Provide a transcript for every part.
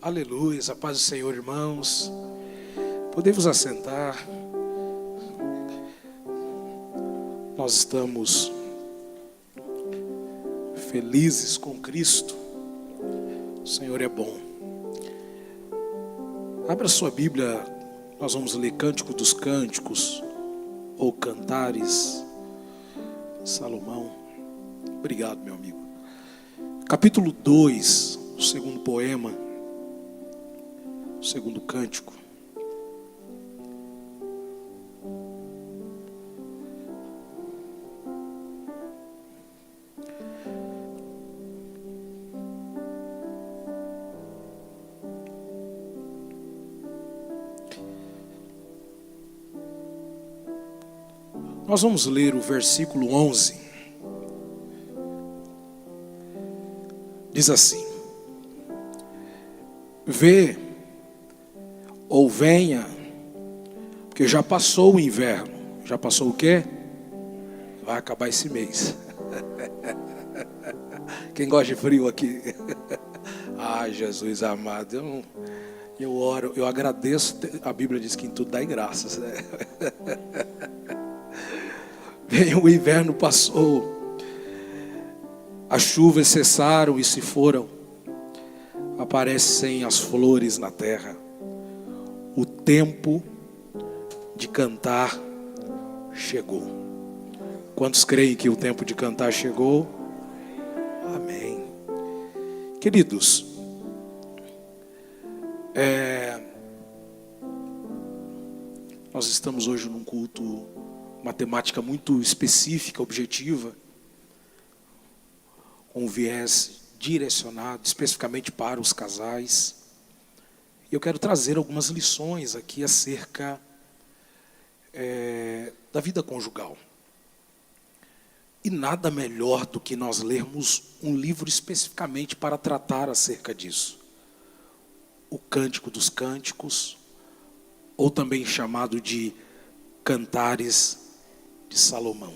Aleluia, a paz do Senhor, irmãos. Podemos assentar. Nós estamos felizes com Cristo. O Senhor é bom. Abra sua Bíblia, nós vamos ler Cântico dos Cânticos, ou Cantares, Salomão. Obrigado, meu amigo. Capítulo 2, o segundo poema, o segundo cântico. Nós vamos ler o versículo 11. Diz assim: Vê, ou venha, porque já passou o inverno. Já passou o quê? Vai acabar esse mês. Quem gosta de frio aqui? Ai, Jesus amado, eu oro, eu agradeço. A Bíblia diz que em tudo dai graças, né? Bem, o inverno passou, as chuvas cessaram e se foram, aparecem as flores na terra. O tempo de cantar chegou. Quantos creem que o tempo de cantar chegou? Amém. Queridos, nós estamos hoje num culto, uma temática muito específica, objetiva, com um viés direcionado especificamente para os casais. E eu quero trazer algumas lições aqui acerca da vida conjugal. E nada melhor do que nós lermos um livro especificamente para tratar acerca disso. O Cântico dos Cânticos, ou também chamado de Cantares de Salomão.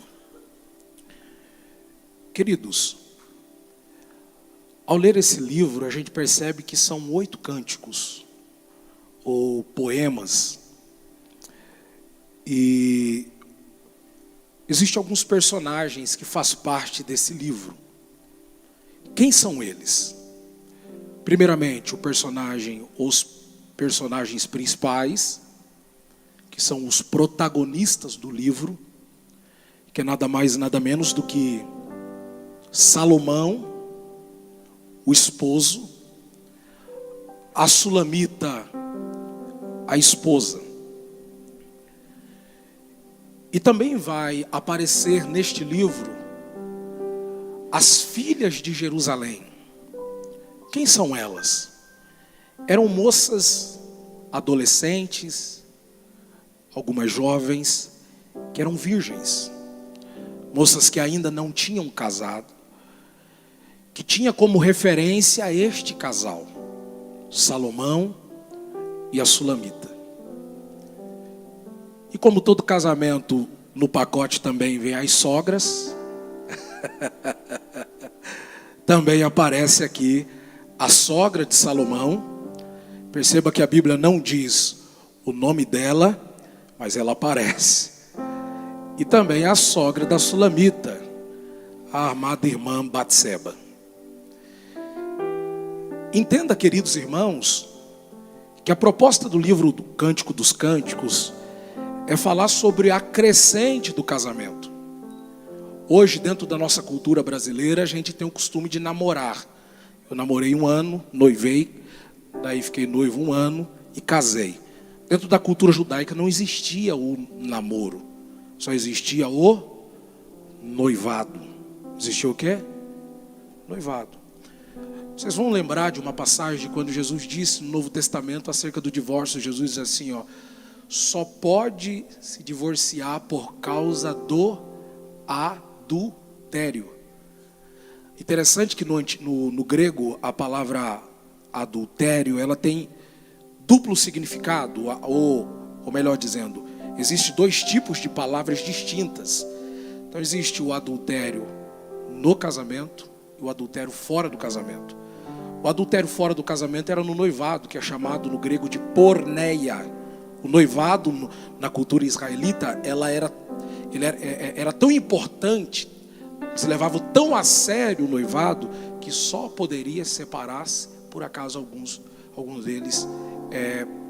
Queridos, ao ler esse livro, a gente percebe que são 8 cânticos, ou poemas, e existem alguns personagens que fazem parte desse livro. Quem são eles? Primeiramente, os personagens principais, que são os protagonistas do livro, que é nada mais e nada menos do que Salomão, o esposo, a Sulamita, a esposa. E também vai aparecer neste livro as filhas de Jerusalém. Quem são elas? Eram moças, adolescentes, algumas jovens, que eram virgens. Moças que ainda não tinham casado, que tinha como referência este casal, Salomão e a Sulamita. E como todo casamento, no pacote também vem as sogras. Também aparece aqui a sogra de Salomão. Perceba que a Bíblia não diz o nome dela, mas ela aparece. E também a sogra da Sulamita, a amada irmã Batseba. Entenda, queridos irmãos, que a proposta do livro do Cântico dos Cânticos é falar sobre a crescente do casamento. Hoje, dentro da nossa cultura brasileira, a gente tem o costume de namorar. Eu namorei 1 ano, noivei, daí fiquei noivo 1 ano e casei. Dentro da cultura judaica não existia o namoro, só existia o noivado. Existia o quê? Noivado. Vocês vão lembrar de uma passagem quando Jesus disse no Novo Testamento acerca do divórcio. Jesus diz assim, só pode se divorciar por causa do adultério. Interessante que no grego a palavra adultério, ela tem duplo significado, ou melhor dizendo, existem 2 tipos de palavras distintas. Então existe o adultério no casamento e o adultério fora do casamento. O adultério fora do casamento era no noivado, que é chamado no grego de porneia. O noivado, na cultura israelita, era tão importante, se levava tão a sério o noivado, que só poderia separar-se por acaso alguns deles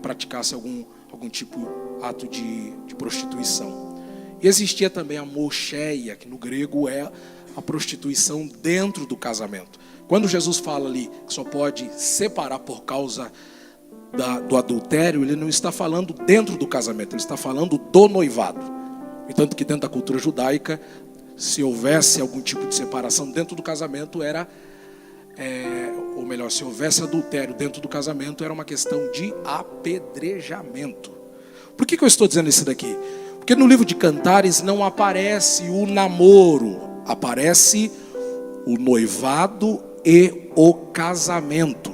praticassem algum tipo de ato de prostituição. E existia também a mocheia, que no grego é a prostituição dentro do casamento. Quando Jesus fala ali que só pode separar por causa do adultério, ele não está falando dentro do casamento, ele está falando do noivado. E tanto que dentro da cultura judaica, se houvesse algum tipo de separação dentro do casamento, ou melhor, se houvesse adultério dentro do casamento, era uma questão de apedrejamento. Por que eu estou dizendo isso daqui? Porque no livro de Cantares não aparece o namoro, aparece o noivado e o casamento.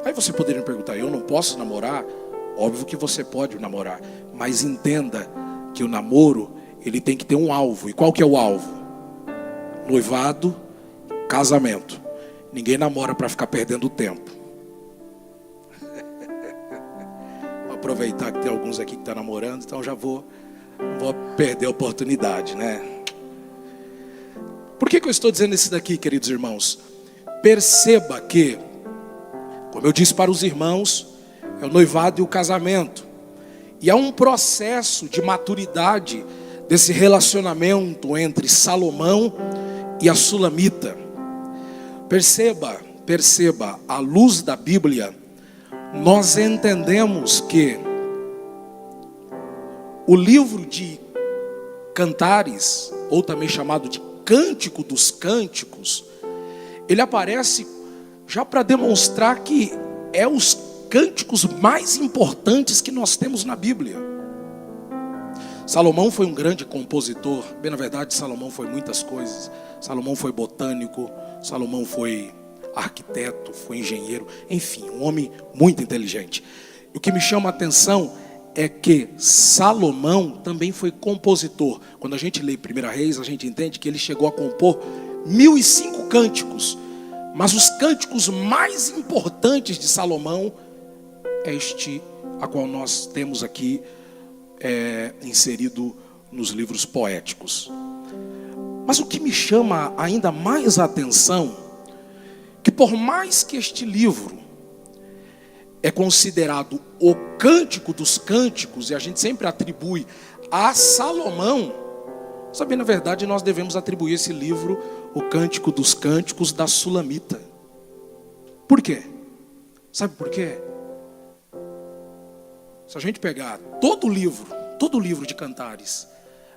Aí você poderia me perguntar, eu não posso namorar? Óbvio que você pode namorar, mas entenda que o namoro, ele tem que ter um alvo. E qual que é o alvo? Noivado, casamento. Ninguém namora para ficar perdendo tempo. Vou aproveitar que tem alguns aqui que estão namorando, então já vou perder a oportunidade, né? Por que eu estou dizendo isso daqui, queridos irmãos? Perceba que, como eu disse para os irmãos, é o noivado e o casamento. E há um processo de maturidade desse relacionamento entre Salomão e a Sulamita. Perceba, à luz da Bíblia, nós entendemos que o livro de Cantares, ou também chamado de Cântico dos Cânticos, ele aparece já para demonstrar que é os cânticos mais importantes que nós temos na Bíblia. Salomão foi um grande compositor. Bem, na verdade, Salomão foi muitas coisas. Salomão foi botânico, Salomão foi arquiteto, foi engenheiro, enfim, um homem muito inteligente. E o que me chama a atenção é que Salomão também foi compositor. Quando a gente lê 1 Reis, a gente entende que ele chegou a compor 1005 cânticos. Mas os cânticos mais importantes de Salomão é este, a qual nós temos aqui inserido nos livros poéticos. Mas o que me chama ainda mais a atenção, que por mais que este livro é considerado o Cântico dos Cânticos, e a gente sempre atribui a Salomão, sabe, na verdade nós devemos atribuir esse livro, o Cântico dos Cânticos, da Sulamita. Por quê? Sabe por quê? Se a gente pegar todo o livro de Cantares,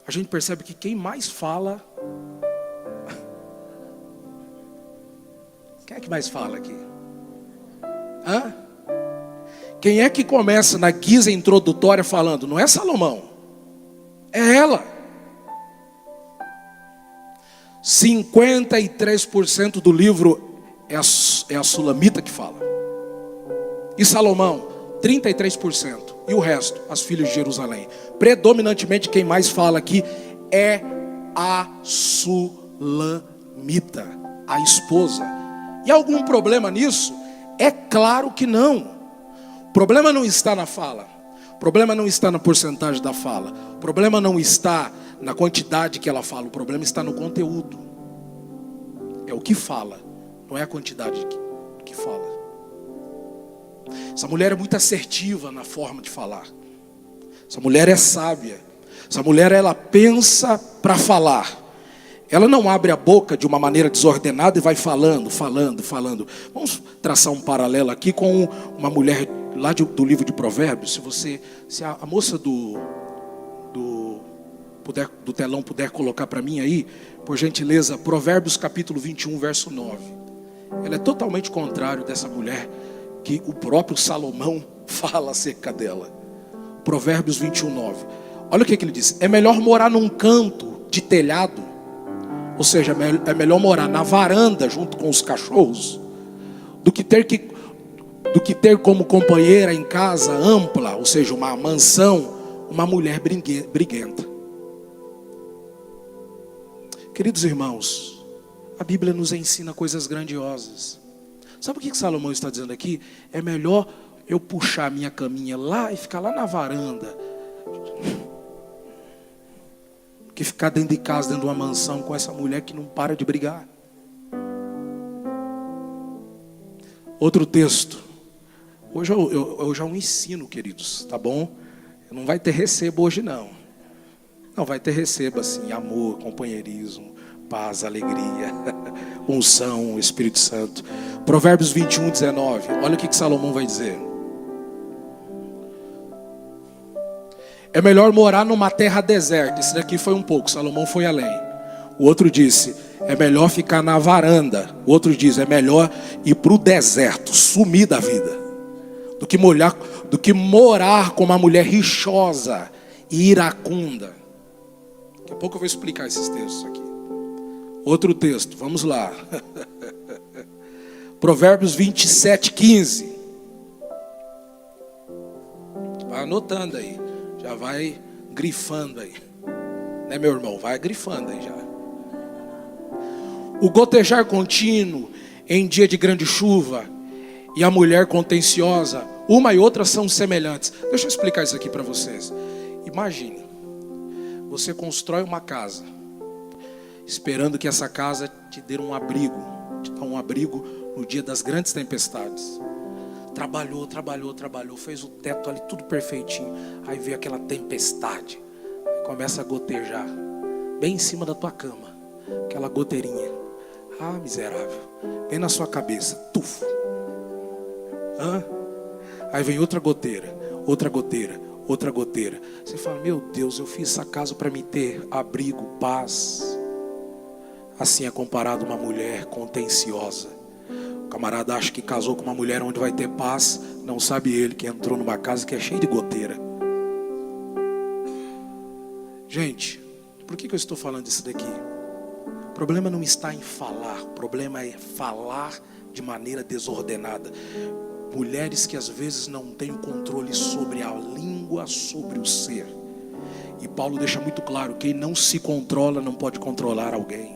a gente percebe que quem mais fala... Quem é que mais fala aqui? Quem é que começa na guisa introdutória falando? Não é Salomão, é ela. 53% do livro é a Sulamita que fala. E Salomão, 33%. E o resto, as filhas de Jerusalém. Predominantemente quem mais fala aqui é a Sulamita, a esposa. E há algum problema nisso? É claro que não. O problema não está na fala. O problema não está na porcentagem da fala. O problema não está na quantidade que ela fala. O problema está no conteúdo. É o que fala, não é a quantidade que fala. Essa mulher é muito assertiva na forma de falar. Essa mulher é sábia. Essa mulher, ela pensa para falar. Ela não abre a boca de uma maneira desordenada e vai falando. Vamos traçar um paralelo aqui com uma mulher lá do livro de Provérbios. Se a moça do telão puder colocar para mim aí, por gentileza, Provérbios capítulo 21, verso 9. Ela é totalmente contrário dessa mulher que o próprio Salomão fala acerca dela. Provérbios 21, 9. Olha o que ele diz: é melhor morar num canto de telhado, ou seja, é melhor morar na varanda junto com os cachorros, do que ter como companheira em casa ampla, ou seja, uma mansão, uma mulher briguenta. Queridos irmãos, a Bíblia nos ensina coisas grandiosas. Sabe o que Salomão está dizendo aqui? É melhor eu puxar a minha caminha lá e ficar lá na varanda, que ficar dentro de casa, dentro de uma mansão com essa mulher que não para de brigar. Outro texto. Hoje eu já um ensino, queridos, tá bom? Não vai ter recebo hoje não. Não vai ter recebo assim, amor, companheirismo, paz, alegria, unção, Espírito Santo. Provérbios 21, 19. Olha o que Salomão vai dizer. É melhor morar numa terra deserta. Esse daqui foi um pouco, Salomão foi além. O outro disse, é melhor ficar na varanda. O outro diz, é melhor ir para o deserto, sumir da vida, do que morar com uma mulher rixosa e iracunda. Daqui a pouco eu vou explicar esses textos aqui. Outro texto, vamos lá. Provérbios 27, 15. Vai anotando aí. Já vai grifando aí. Né, meu irmão? Vai grifando aí já. O gotejar contínuo em dia de grande chuva e a mulher contenciosa, uma e outra são semelhantes. Deixa eu explicar isso aqui para vocês. Imagine, você constrói uma casa, esperando que essa casa te dê um abrigo, te dá um abrigo no dia das grandes tempestades. Trabalhou, fez o teto ali tudo perfeitinho. Aí veio aquela tempestade, começa a gotejar, bem em cima da tua cama, aquela goteirinha. Ah, miserável, bem na sua cabeça, tufo. Aí vem outra goteira. Você fala, meu Deus, eu fiz essa casa para me ter abrigo, paz. Assim é comparado uma mulher contenciosa. O camarada acha que casou com uma mulher onde vai ter paz. Não sabe ele que entrou numa casa que é cheia de goteira. Gente, por que eu estou falando isso daqui? O problema não está em falar. O problema é falar de maneira desordenada. Mulheres que às vezes não têm o controle sobre a língua, sobre o ser. E Paulo deixa muito claro, quem não se controla não pode controlar alguém.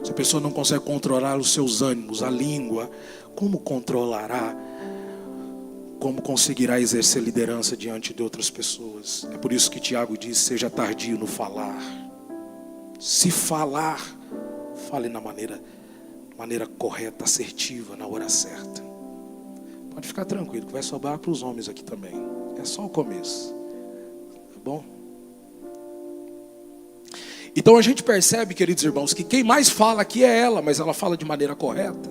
Se a pessoa não consegue controlar os seus ânimos, a língua, como controlará? Como conseguirá exercer liderança diante de outras pessoas? É por isso que Tiago diz, seja tardio no falar. Se falar, fale na maneira correta, assertiva, na hora certa. Pode ficar tranquilo, que vai sobrar para os homens aqui também. É só o começo. Tá bom? Então a gente percebe, queridos irmãos, que quem mais fala aqui é ela, mas ela fala de maneira correta.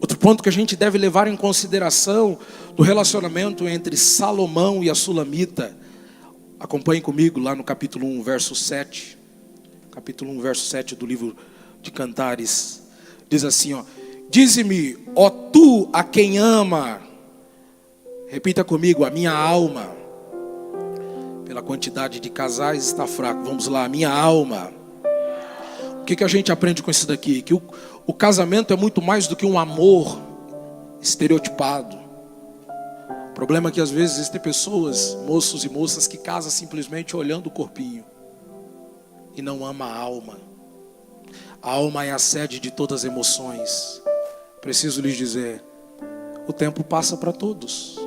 Outro ponto que a gente deve levar em consideração do relacionamento entre Salomão e a Sulamita. Acompanhe comigo lá no capítulo 1, verso 7. Capítulo 1, verso 7 do livro de Cantares. Diz assim, ó. Dize-me, ó tu a quem ama. Repita comigo, a minha alma. Pela quantidade de casais está fraco. Vamos lá, a minha alma. O que a gente aprende com isso daqui? Que o casamento é muito mais do que um amor estereotipado. O problema é que às vezes existem pessoas, moços e moças, que casam simplesmente olhando o corpinho e não ama a alma. A alma é a sede de todas as emoções. Preciso lhes dizer, o tempo passa para todos.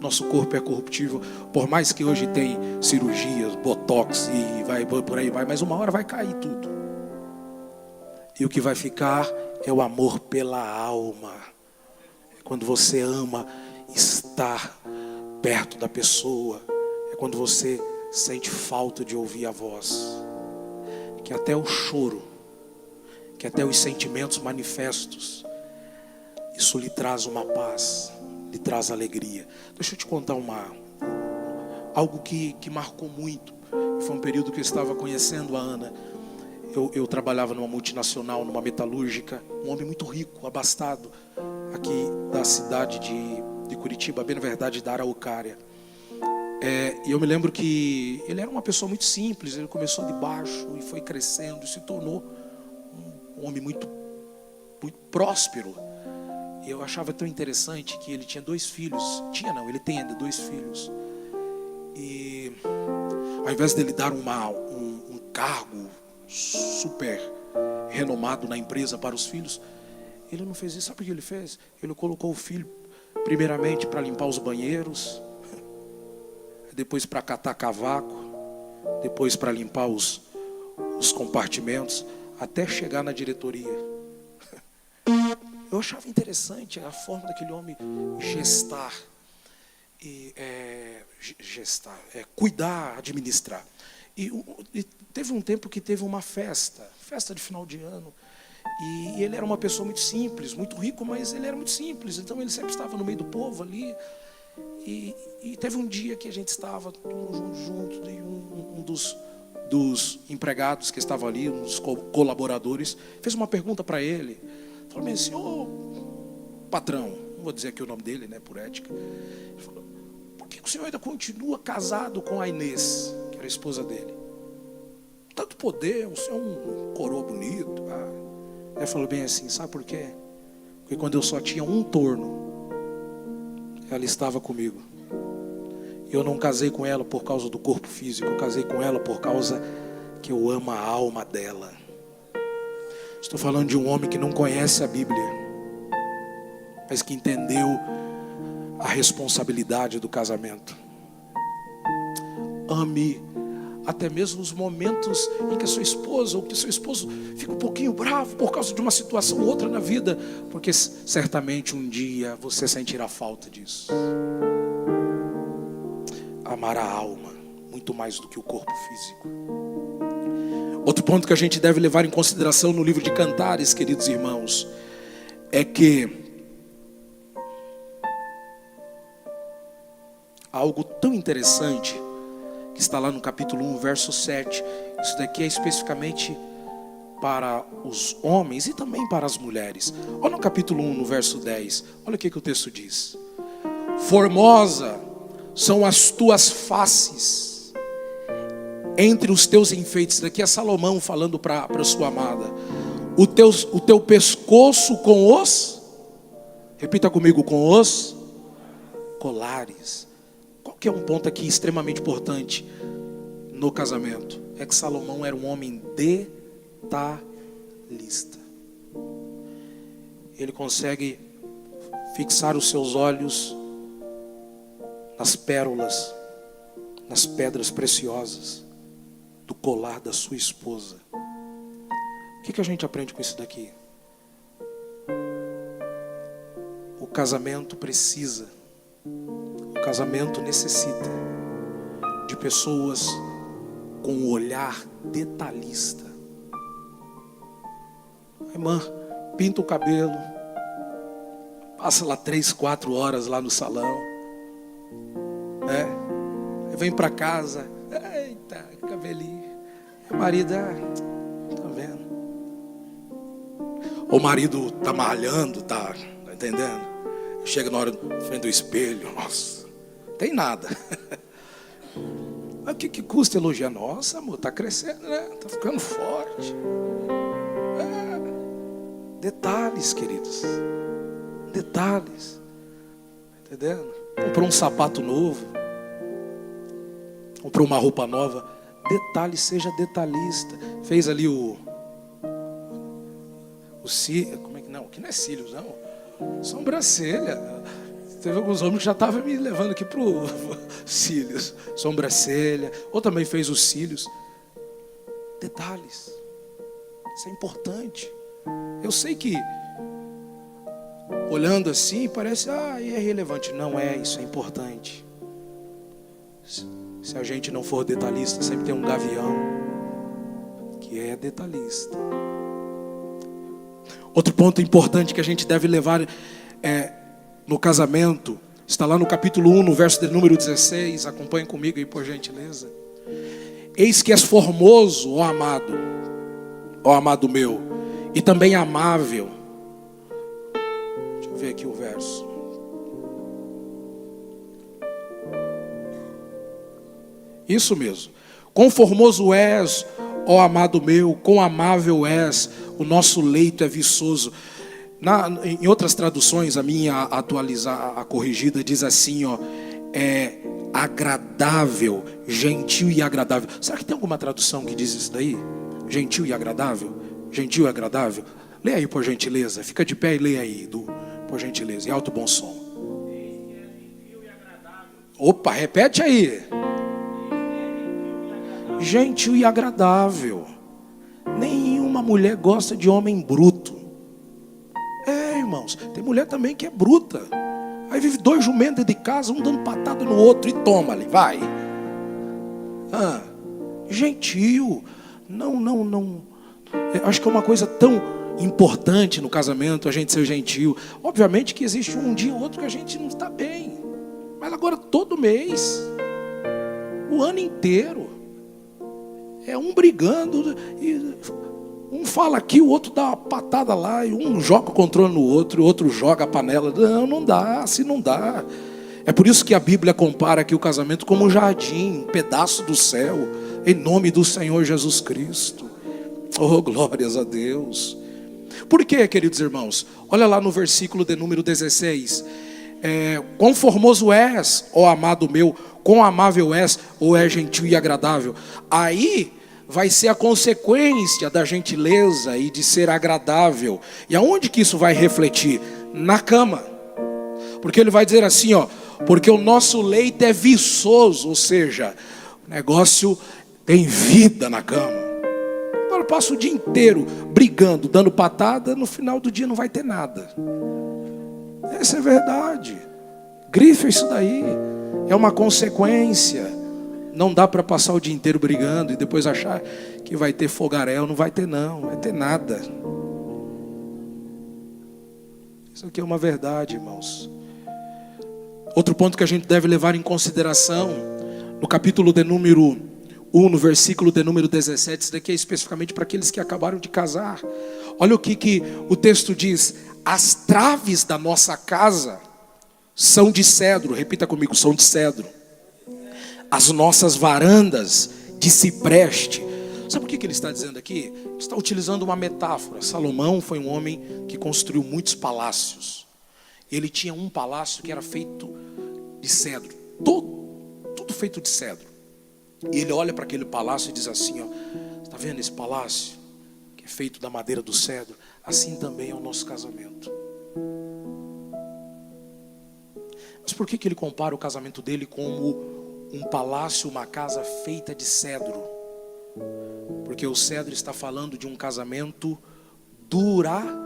Nosso corpo é corruptível. Por mais que hoje tem cirurgias, botox e vai por aí vai, mas uma hora vai cair tudo. E o que vai ficar é o amor pela alma. É quando você ama estar perto da pessoa. É quando você sente falta de ouvir a voz. Que até o choro, que até os sentimentos manifestos, isso lhe traz uma paz, lhe traz alegria. Deixa eu te contar algo que marcou muito. Foi um período que eu estava conhecendo a Ana. Eu trabalhava numa multinacional, numa metalúrgica, um homem muito rico, abastado, aqui da cidade de Curitiba, bem na verdade da Araucária. E eu me lembro que ele era uma pessoa muito simples, ele começou de baixo e foi crescendo e se tornou um homem muito, muito próspero. E eu achava tão interessante que ele tinha 2 filhos. Ele tem ainda 2 filhos. E ao invés dele dar um cargo super renomado na empresa para os filhos, Ele não fez isso, sabe o que ele fez? Ele colocou o filho primeiramente para limpar os banheiros, depois para catar cavaco, depois para limpar os compartimentos, até chegar na diretoria. Eu achava interessante a forma daquele homem gestar, cuidar, administrar. E teve um tempo que teve uma festa de final de ano, e ele era uma pessoa muito simples, muito rico, mas ele era muito simples, então ele sempre estava no meio do povo ali. E teve um dia que a gente estava junto, e um dos empregados que estava ali, um dos colaboradores, fez uma pergunta para ele. Falou assim: ô patrão, não vou dizer aqui o nome dele, né, por ética. Ele falou: por que o senhor ainda continua casado com a Inês, que era a esposa dele? Tanto poder, o senhor é um coroa bonito. Ele falou bem assim: sabe por quê? Porque quando eu só tinha um torno, ela estava comigo. Eu não casei com ela por causa do corpo físico, eu casei com ela por causa que eu amo a alma dela. Estou falando de um homem que não conhece a Bíblia, mas que entendeu a responsabilidade do casamento. Ame até mesmo os momentos em que a sua esposa ou que seu esposo fica um pouquinho bravo por causa de uma situação ou outra na vida, porque certamente um dia você sentirá falta disso. Amar a alma muito mais do que o corpo físico. Outro ponto que a gente deve levar em consideração no livro de Cantares, queridos irmãos, é que algo tão interessante que está lá no capítulo 1, verso 7. Isso daqui é especificamente para os homens e também para as mulheres. Olha no capítulo 1, no verso 10. Olha o que o texto diz: formosa são as tuas faces entre os teus enfeites. Daqui é Salomão falando para sua amada. O teu pescoço com os, repita comigo, com os colares. Qual que é um ponto aqui extremamente importante no casamento? É que Salomão era um homem detalhista. Ele consegue fixar os seus olhos nas pérolas, nas pedras preciosas do colar da sua esposa. O que a gente aprende com isso daqui? O casamento precisa, o casamento necessita de pessoas com um olhar detalhista. A irmã pinta o cabelo, passa lá 3, 4 horas lá no salão, né? Vem para casa, eita, cabelinho. O marido, tá vendo? O marido tá malhando, tá entendendo? Chega na hora frente do espelho, nossa, tem nada. Mas o que custa elogiar? Nossa, amor, tá crescendo, né? Tá ficando forte. Detalhes, queridos. Detalhes. Entendendo? Comprou um sapato novo, comprou uma roupa nova. Detalhe, seja detalhista. Fez ali o cílio, como é que não? Que não é cílios, não. Sobrancelha. Teve alguns homens que já estavam me levando aqui para o cílios. Sobrancelha. Ou também fez os cílios. Detalhes. Isso é importante. Eu sei que olhando assim parece, é irrelevante. Não é, isso é importante. Se a gente não for detalhista, sempre tem um gavião que é detalhista. Outro ponto importante que a gente deve levar no casamento, está lá no capítulo 1, no verso de número 16, acompanhe comigo aí por gentileza. Eis que és formoso, ó amado meu, e também amável. Deixa eu ver aqui o verso. Isso mesmo. Quão formoso és, ó amado meu, quão amável és, o nosso leito é viçoso. Em outras traduções, a minha atualizar, a corrigida, diz assim, é agradável, gentil e agradável. Será que tem alguma tradução que diz isso daí? Gentil e agradável? Gentil e agradável? Lê aí, por gentileza. Fica de pé e lê aí, por gentileza, em alto bom som. Opa, repete aí. Gentil e agradável. Nenhuma mulher gosta de homem bruto. Irmãos, tem mulher também que é bruta. Aí vive 2 jumentos dentro de casa, um dando patada no outro e toma ali, vai. Gentil. Não. Eu acho que é uma coisa tão importante no casamento, a gente ser gentil. Obviamente que existe um dia ou outro que a gente não está bem. Mas agora todo mês, o ano inteiro, é um brigando, e um fala aqui, o outro dá uma patada lá, e um joga o controle no outro, o outro joga a panela. Não dá, assim não dá. É por isso que a Bíblia compara aqui o casamento como um jardim, um pedaço do céu, em nome do Senhor Jesus Cristo. Oh, glórias a Deus. Por quê, queridos irmãos? Olha lá no versículo de número 16. Quão formoso és, ó amado meu, quão amável és, ou é gentil e agradável. Aí vai ser a consequência da gentileza e de ser agradável. E aonde que isso vai refletir? Na cama. Porque ele vai dizer assim, porque o nosso leito é viçoso, ou seja, o negócio tem vida na cama. Agora passa o dia inteiro brigando, dando patada, no final do dia não vai ter nada. Essa é verdade. Grifa isso daí. É uma consequência. Não dá para passar o dia inteiro brigando e depois achar que vai ter fogaréu. Não vai ter não, não vai ter nada. Isso aqui é uma verdade, irmãos. Outro ponto que a gente deve levar em consideração, no capítulo de número 1, no versículo de número 17, isso daqui é especificamente para aqueles que acabaram de casar. Olha o que o texto diz: as traves da nossa casa são de cedro. Repita comigo, são de cedro. As nossas varandas de cipreste. Sabe o que ele está dizendo aqui? Ele está utilizando uma metáfora. Salomão foi um homem que construiu muitos palácios. Ele tinha um palácio que era feito de cedro, tudo feito de cedro. E ele olha para aquele palácio e diz assim, está vendo esse palácio que é feito da madeira do cedro? Assim também é o nosso casamento. Mas por que ele compara o casamento dele como um palácio, uma casa feita de cedro? Porque o cedro está falando de um casamento duradouro.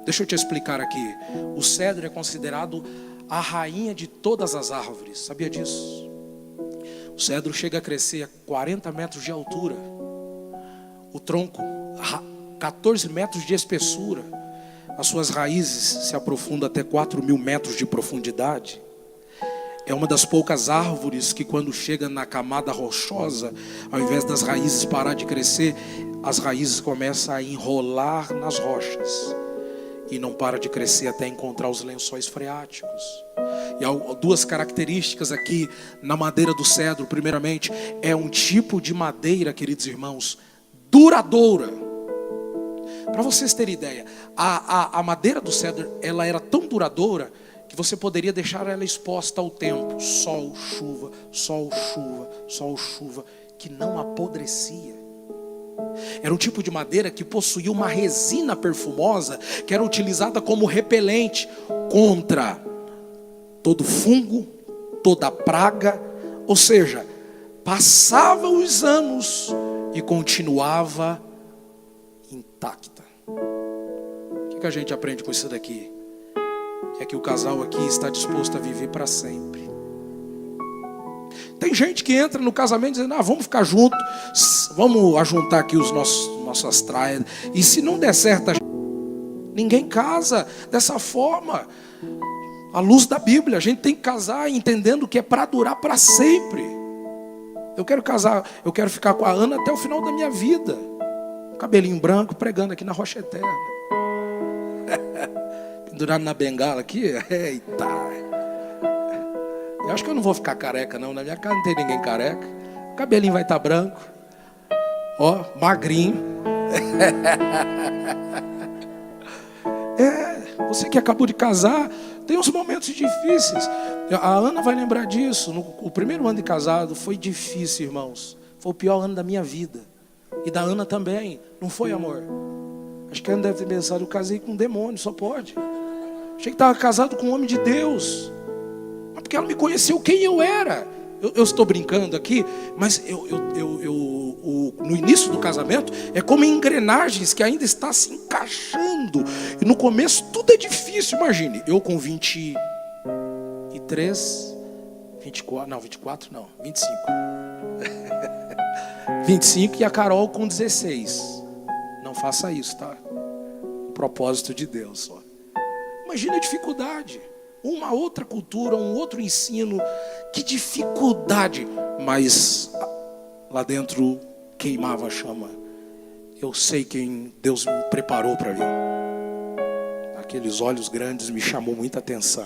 Deixa eu te explicar aqui. O cedro é considerado a rainha de todas as árvores. Sabia disso? O cedro chega a crescer a 40 metros de altura. O tronco, 14 metros de espessura. As suas raízes se aprofundam até 4.000 metros de profundidade. É uma das poucas árvores que, quando chega na camada rochosa, ao invés das raízes parar de crescer, as raízes começam a enrolar nas rochas. E não para de crescer até encontrar os lençóis freáticos. E há duas características aqui na madeira do cedro. Primeiramente, é um tipo de madeira, queridos irmãos, duradoura. Para vocês terem ideia, a madeira do cedro, ela era tão duradoura que você poderia deixar ela exposta ao tempo. Sol, chuva, sol, chuva, sol, chuva, que não apodrecia. Era um tipo de madeira que possuía uma resina perfumosa que era utilizada como repelente contra todo fungo, toda praga. Ou seja, passava os anos e continuava intacta. O que a gente aprende com isso daqui? É que o casal aqui está disposto a viver para sempre. Tem gente que entra no casamento dizendo, vamos ficar juntos, vamos ajuntar aqui os nossas traias. E se não der certo, ninguém casa dessa forma. À luz da Bíblia, a gente tem que casar entendendo que é para durar para sempre. Eu quero casar, eu quero ficar com a Ana até o final da minha vida. Cabelinho branco, pregando aqui na Rocha Eterna. Pendurado na bengala aqui, eita. Eu acho que eu não vou ficar careca não, na minha casa não tem ninguém careca. O cabelinho vai estar branco. Magrinho. Você que acabou de casar, tem uns momentos difíceis. A Ana vai lembrar disso. O primeiro ano de casado foi difícil, irmãos. Foi o pior ano da minha vida. E da Ana também. Não foi, amor? Acho que ela deve ter pensado, eu casei com um demônio, só pode. Achei que estava casado com um homem de Deus. Mas porque ela me conheceu quem eu era. Eu estou brincando aqui, mas no início do casamento é como engrenagens que ainda está se encaixando. E no começo tudo é difícil. Imagine, eu com 23, 24 não, 25. 25 e a Carol com 16. Não faça isso, tá? O propósito de Deus só. Imagina a dificuldade. Uma outra cultura, um outro ensino. Que dificuldade. Mas lá dentro queimava a chama. Eu sei quem Deus me preparou para mim. Aqueles olhos grandes me chamou muita atenção.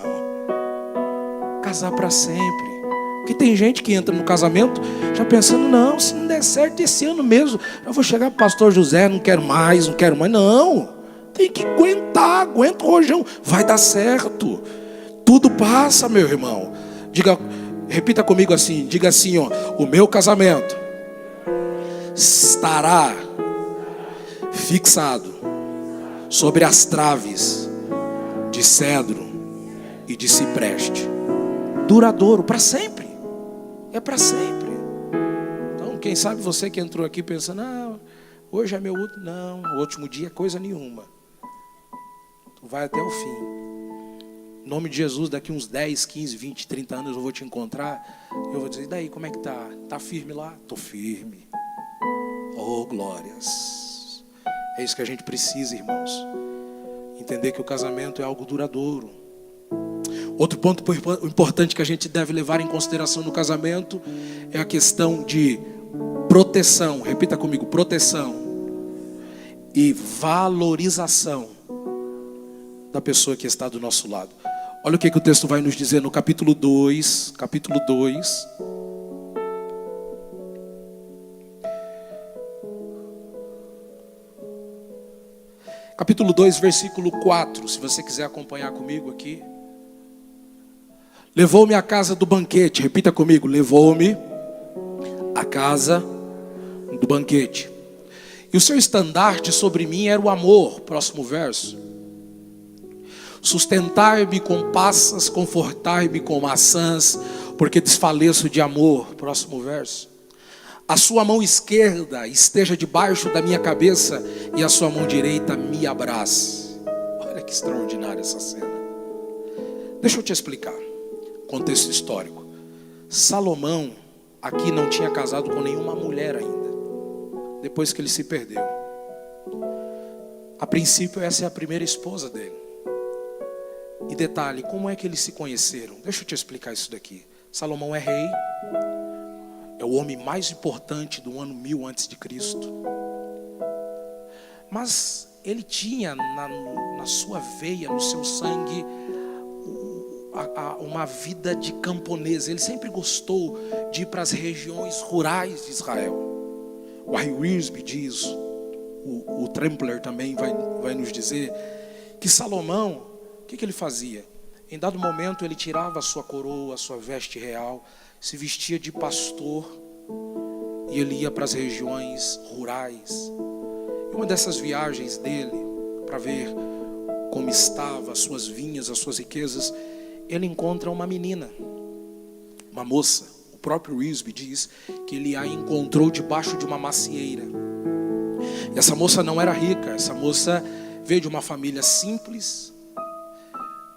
Casar para sempre. Porque tem gente que entra no casamento já pensando, não, se não der certo esse ano mesmo, eu vou chegar para o pastor José, não quero mais. Não. Tem que aguentar, aguenta o rojão. Vai dar certo. Tudo passa, meu irmão. Repita comigo assim, diga assim, ó, o meu casamento estará fixado sobre as traves de cedro e de cipreste. Duradouro, para sempre. É para sempre. Então, quem sabe você que entrou aqui pensando, hoje é meu último. Não, o último dia é coisa nenhuma. Tu vai até o fim. Em nome de Jesus, daqui uns 10, 15, 20, 30 anos eu vou te encontrar. Eu vou dizer, e daí, como é que tá? Tá firme lá? Tô firme. Oh, glórias. É isso que a gente precisa, irmãos. Entender que o casamento é algo duradouro. Outro ponto importante que a gente deve levar em consideração no casamento é a questão de proteção. Repita comigo, proteção e valorização da pessoa que está do nosso lado. Olha o que o texto vai nos dizer no capítulo 2. Capítulo 2. Capítulo 2, versículo 4. Se você quiser acompanhar comigo aqui. Levou-me à casa do banquete. Repita comigo. Levou-me à casa do banquete. E o seu estandarte sobre mim era o amor. Próximo verso. Sustentar-me com passas, confortar-me com maçãs, porque desfaleço de amor. Próximo verso. A sua mão esquerda esteja debaixo da minha cabeça e a sua mão direita me abrace. Olha que extraordinária essa cena. Deixa eu te explicar. Contexto histórico. Salomão aqui não tinha casado com nenhuma mulher ainda. Depois que ele se perdeu. A princípio essa é a primeira esposa dele. E detalhe, como é que eles se conheceram? Deixa eu te explicar isso daqui. Salomão é rei. É o homem mais importante do ano 1000 a.C. Mas ele tinha na sua veia, no seu sangue, uma vida de camponês. Ele sempre gostou de ir para as regiões rurais de Israel. O Wiersbe diz, o Trempler também vai nos dizer, que Salomão, o que ele fazia? Em dado momento ele tirava a sua coroa, a sua veste real, se vestia de pastor e ele ia para as regiões rurais. E uma dessas viagens dele, para ver como estavam as suas vinhas, as suas riquezas, ele encontra uma menina, uma moça. O próprio Wiersbe diz que ele a encontrou debaixo de uma macieira. E essa moça não era rica, essa moça veio de uma família simples,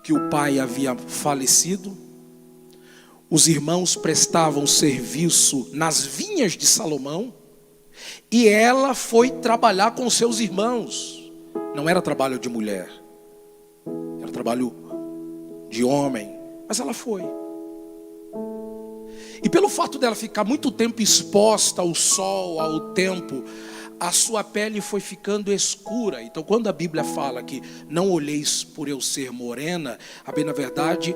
que o pai havia falecido. Os irmãos prestavam serviço nas vinhas de Salomão. E ela foi trabalhar com seus irmãos. Não era trabalho de mulher, era trabalho de homem. Mas ela foi. E pelo fato dela ficar muito tempo exposta ao sol, ao tempo, a sua pele foi ficando escura. Então quando a Bíblia fala que não olheis por eu ser morena, bem na verdade,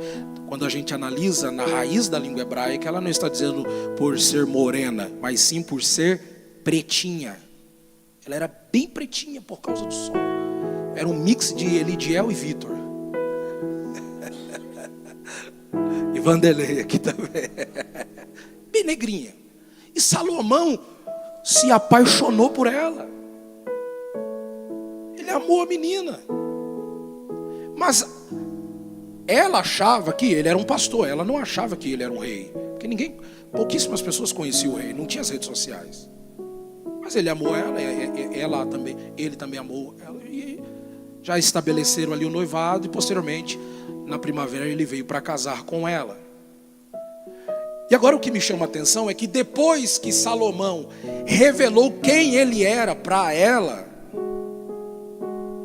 quando a gente analisa na raiz da língua hebraica, ela não está dizendo por ser morena, mas sim por ser pretinha. Ela era bem pretinha por causa do sol. Era um mix de Elidiel e Vitor. E Vanderlei aqui também. Bem negrinha. E Salomão se apaixonou por ela. Ele amou a menina. Mas ela achava que ele era um pastor, ela não achava que ele era um rei. Porque pouquíssimas pessoas conheciam o rei, não tinha as redes sociais. Mas ele amou ela também, ele também amou ela. E já estabeleceram ali o noivado e posteriormente, na primavera, ele veio para casar com ela. E agora o que me chama a atenção é que depois que Salomão revelou quem ele era para ela,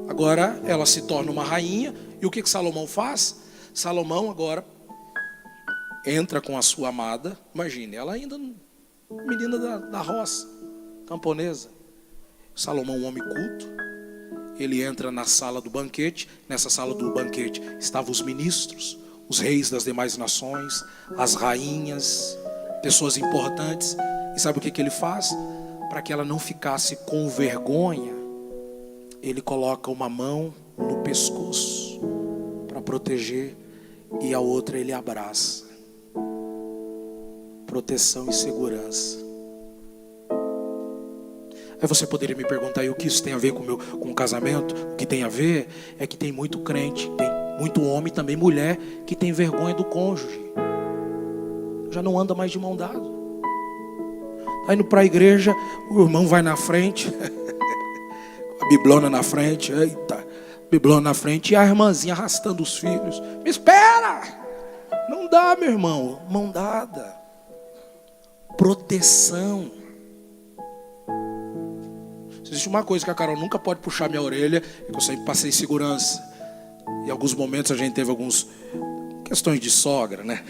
agora ela se torna uma rainha. E o que Salomão faz? Salomão agora entra com a sua amada. Imagine, ela ainda menina da roça, camponesa. Salomão, um homem culto, ele entra na sala do banquete. Nessa sala do banquete estavam os ministros, os reis das demais nações, as rainhas, pessoas importantes. E sabe o que ele faz? Para que ela não ficasse com vergonha, ele coloca uma mão no pescoço para proteger e a outra ele abraça. Proteção e segurança. Aí você poderia me perguntar, e o que isso tem a ver com o casamento? O que tem a ver é que tem muito crente, tem muito homem, também mulher, que tem vergonha do cônjuge. Já não anda mais de mão dada. Está indo para a igreja, o irmão vai na frente, a biblona na frente, eita, biblona na frente, e a irmãzinha arrastando os filhos. Me espera! Não dá, meu irmão, mão dada. Proteção. Existe uma coisa que a Carol nunca pode puxar minha orelha, é que eu sempre passei segurança. Em alguns momentos a gente teve algumas questões de sogra, né?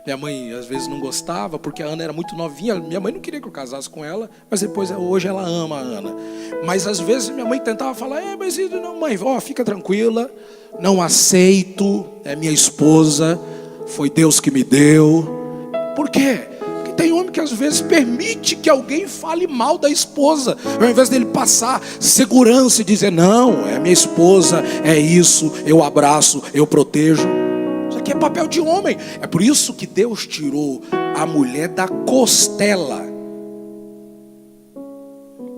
Minha mãe às vezes não gostava, porque a Ana era muito novinha. Minha mãe não queria que eu casasse com ela, mas hoje ela ama a Ana. Mas às vezes minha mãe tentava falar, mas não, mãe, fica tranquila, não aceito, é minha esposa, foi Deus que me deu. Por quê? Porque tem homem que às vezes permite que alguém fale mal da esposa, ao invés dele passar segurança e dizer, não, é minha esposa, é isso, eu abraço, eu protejo. Isso aqui é papel de homem. É por isso que Deus tirou a mulher da costela.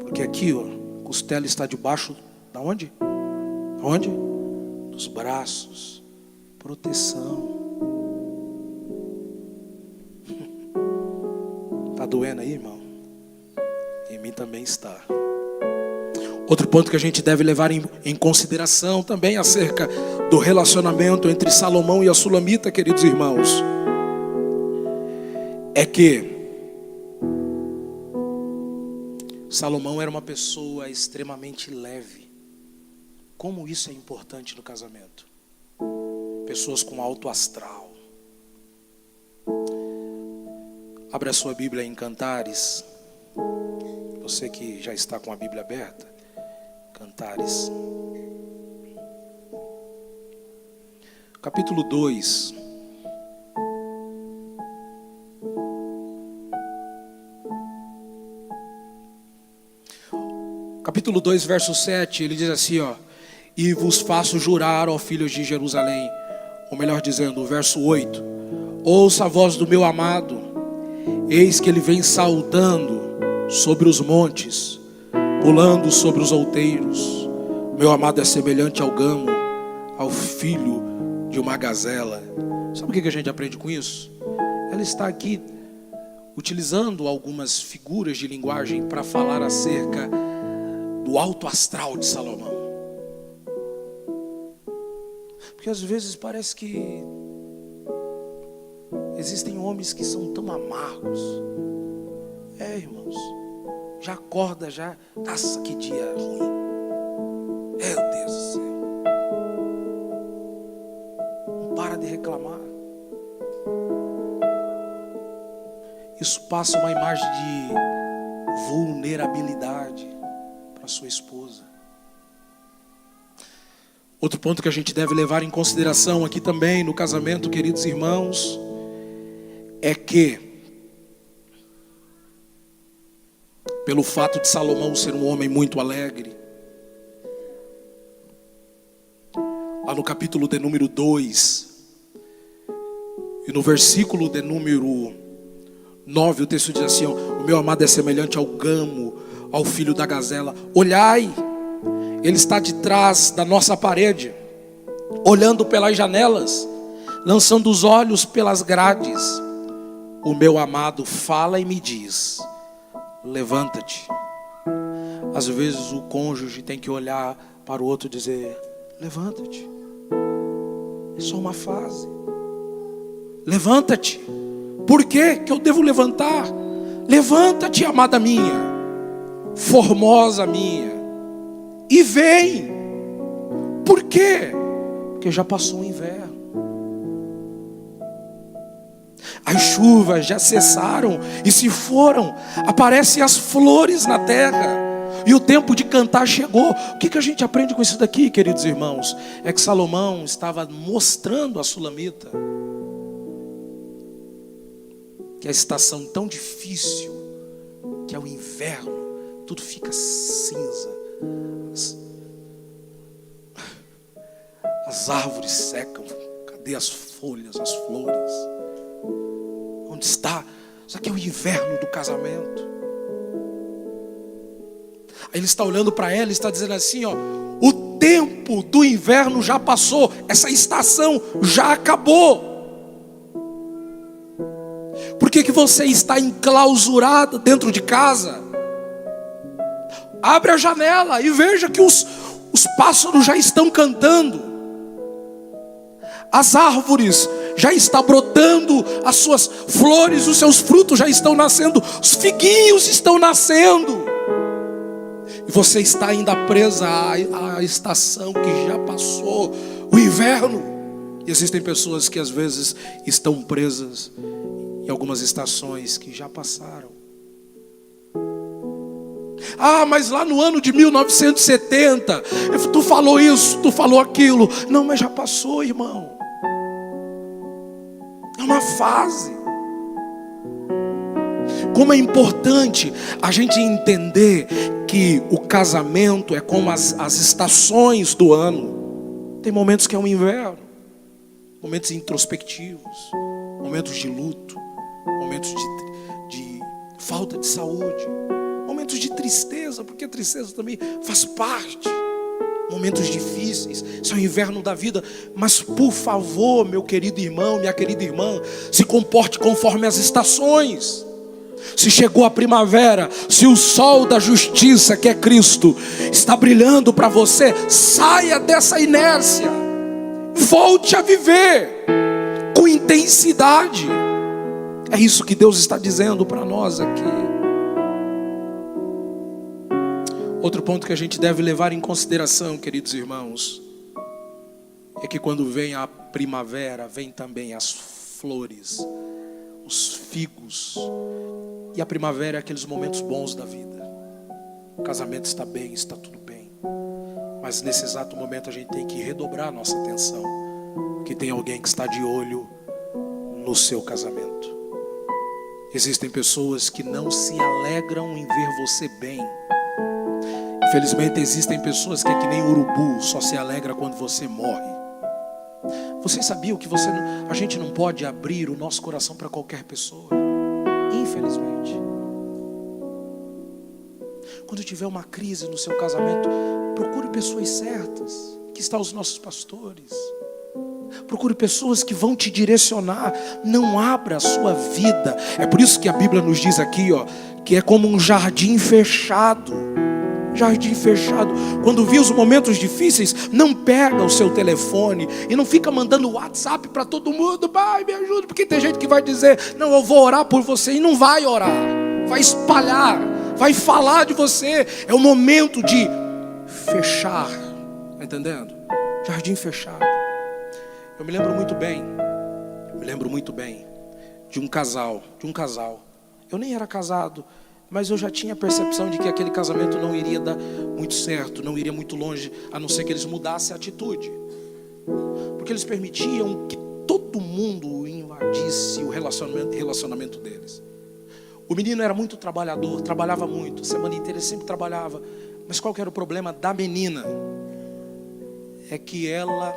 Porque aqui, ó, a costela está debaixo da onde? Onde? Dos braços. Proteção. Está doendo aí, irmão? Em mim também está. Outro ponto que a gente deve levar em consideração também acerca do relacionamento entre Salomão e a Sulamita, queridos irmãos, é que Salomão era uma pessoa extremamente leve. Como isso é importante no casamento. Pessoas com alto astral. Abra a sua Bíblia em Cantares. Você que já está com a Bíblia aberta. Cantares. Capítulo 2. Capítulo 2, verso 7, ele diz assim, ó: e vos faço jurar, ó filhos de Jerusalém. Ou melhor dizendo, o verso 8: ouça a voz do meu amado, eis que ele vem saltando sobre os montes, pulando sobre os outeiros. Meu amado é semelhante ao gamo, ao filho de uma gazela. Sabe o que a gente aprende com isso? Ela está aqui utilizando algumas figuras de linguagem para falar acerca do alto astral de Salomão. Porque às vezes parece que existem homens que são tão amargos. Irmãos, já acorda, já, nossa, que dia ruim. Meu Deus do céu. Não para de reclamar. Isso passa uma imagem de vulnerabilidade para sua esposa. Outro ponto que a gente deve levar em consideração aqui também no casamento, queridos irmãos, é que pelo fato de Salomão ser um homem muito alegre, lá no capítulo de número 2 e no versículo de número 9, o texto diz assim, ó: o meu amado é semelhante ao gamo, ao filho da gazela. Olhai, Ele está de trás da nossa parede, olhando pelas janelas, lançando os olhos pelas grades. O meu amado fala e me diz: levanta-te. Às vezes o cônjuge tem que olhar para o outro e dizer: levanta-te. É só uma fase. Levanta-te. Por que que eu devo levantar? Levanta-te, amada minha, formosa minha, e vem. Por quê? Porque já passou o inverno. As chuvas já cessaram e se foram. Aparecem as flores na terra. E o tempo de cantar chegou. O que a gente aprende com isso daqui, queridos irmãos? É que Salomão estava mostrando a Sulamita que a estação tão difícil, que é o inverno, tudo fica cinza. As árvores secam. Cadê as folhas, as flores? Onde está? Isso aqui é o inverno do casamento. Aí ele está olhando para ela e está dizendo assim, ó: o tempo do inverno já passou, essa estação já acabou. Por que você está enclausurada dentro de casa? Abre a janela e veja que os pássaros já estão cantando. As árvores já estão brotando as suas flores, os seus frutos já estão nascendo, os figuinhos estão nascendo. E você está ainda presa à estação que já passou, o inverno. E existem pessoas que às vezes estão presas em algumas estações que já passaram. Ah, mas lá no ano de 1970, tu falou isso, tu falou aquilo. Não, mas já passou, irmão. É uma fase. Como é importante a gente entender que o casamento é como as estações do ano. Tem momentos que é um inverno, momentos introspectivos, momentos de luto, momentos de falta de saúde, momentos de tristeza, porque a tristeza também faz parte. Momentos difíceis, isso é o inverno da vida. Mas por favor, meu querido irmão, minha querida irmã, se comporte conforme as estações. Se chegou a primavera, se o sol da justiça, que é Cristo, está brilhando para você, saia dessa inércia, volte a viver com intensidade. É isso que Deus está dizendo para nós aqui. Outro ponto que a gente deve levar em consideração, queridos irmãos, é que quando vem a primavera, vem também as flores, os figos. E a primavera é aqueles momentos bons da vida. O casamento está bem, está tudo bem. Mas nesse exato momento a gente tem que redobrar a nossa atenção, que tem alguém que está de olho no seu casamento. Existem pessoas que não se alegram em ver você bem. Infelizmente existem pessoas que é que nem urubu, só se alegra quando você morre. Vocês sabiam que a gente não pode abrir o nosso coração para qualquer pessoa? Infelizmente. Quando tiver uma crise no seu casamento, procure pessoas certas. Aqui estão os nossos pastores. Procure pessoas que vão te direcionar. Não abra a sua vida. É por isso que a Bíblia nos diz aqui, ó, que é como um jardim fechado. Jardim fechado. Quando vi os momentos difíceis, não pega o seu telefone e não fica mandando WhatsApp para todo mundo: pai, me ajuda. Porque tem gente que vai dizer: não, eu vou orar por você, e não vai orar, vai espalhar, vai falar de você. É o momento de fechar, tá entendendo? Jardim fechado. Eu me lembro muito bem de um casal. Eu nem era casado, mas eu já tinha a percepção de que aquele casamento não iria dar muito certo, não iria muito longe, a não ser que eles mudassem a atitude. Porque eles permitiam que todo mundo invadisse o relacionamento deles. O menino era muito trabalhador, trabalhava muito, a semana inteira ele sempre trabalhava. Mas qual que era o problema da menina? É que ela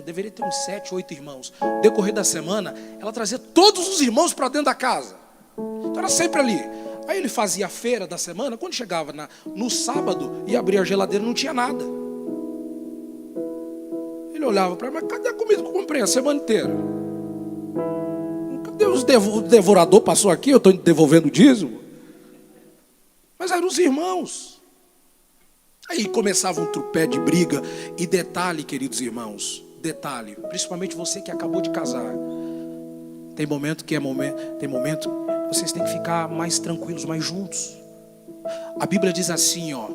deveria ter uns 7, 8 irmãos. No decorrer da semana, ela trazia todos os irmãos para dentro da casa. Então era sempre ali. Aí ele fazia a feira da semana. Quando chegava no sábado e abria a geladeira, não tinha nada. Ele olhava para mim, mas cadê a comida que eu comprei a semana inteira? Cadê os devorador passou aqui, eu estou devolvendo o dízimo? Mas eram os irmãos. Aí começava um tropé de briga. E detalhe, queridos irmãos, detalhe, principalmente você que acabou de casar. Tem momento que vocês têm que ficar mais tranquilos, mais juntos. A Bíblia diz assim, ó: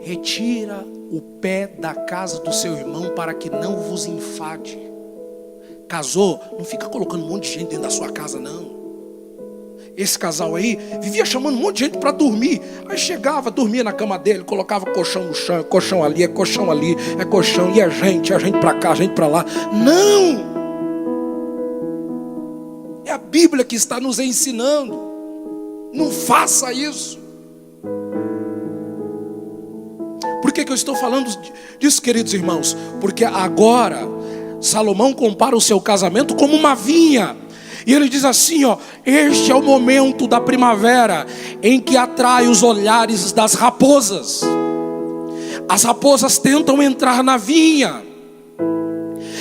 retira o pé da casa do seu irmão para que não vos enfade. Casou, não fica colocando um monte de gente dentro da sua casa, não. Esse casal aí vivia chamando um monte de gente para dormir. Aí chegava, dormia na cama dele, colocava colchão no chão, colchão ali, é colchão ali, é colchão, e a gente para cá, a gente para lá. Não! É a Bíblia que está nos ensinando. Não faça isso. Por que eu estou falando disso, queridos irmãos? Porque agora Salomão compara o seu casamento como uma vinha. E ele diz assim, ó: este é o momento da primavera em que atrai os olhares das raposas. As raposas tentam entrar na vinha.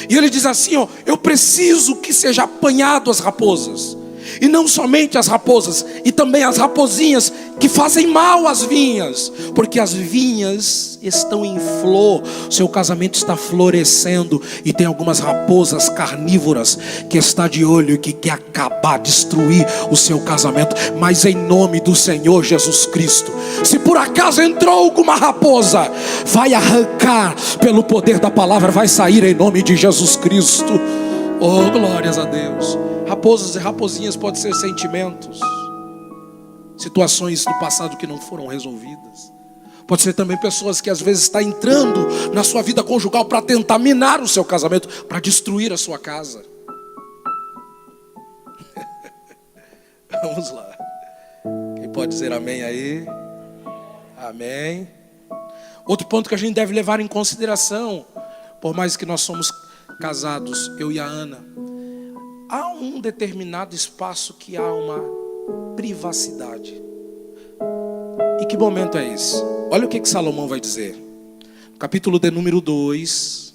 E ele diz assim, ó: eu preciso que seja apanhado as raposas. E não somente as raposas, e também as raposinhas que fazem mal às vinhas, porque as vinhas estão em flor, seu casamento está florescendo, e tem algumas raposas carnívoras que está de olho e que quer acabar, destruir o seu casamento. Mas em nome do Senhor Jesus Cristo, se por acaso entrou alguma raposa, vai arrancar pelo poder da palavra, vai sair em nome de Jesus Cristo. Oh, glórias a Deus. Raposas e raposinhas podem ser sentimentos, situações do passado que não foram resolvidas. Pode ser também pessoas que às vezes estão entrando na sua vida conjugal para tentar minar o seu casamento, para destruir a sua casa. Vamos lá. Quem pode dizer amém aí? Amém. Outro ponto que a gente deve levar em consideração, por mais que nós somos casados, eu e a Ana, há um determinado espaço que há uma privacidade. E que momento é esse? Olha o que Salomão vai dizer. Capítulo de número 2.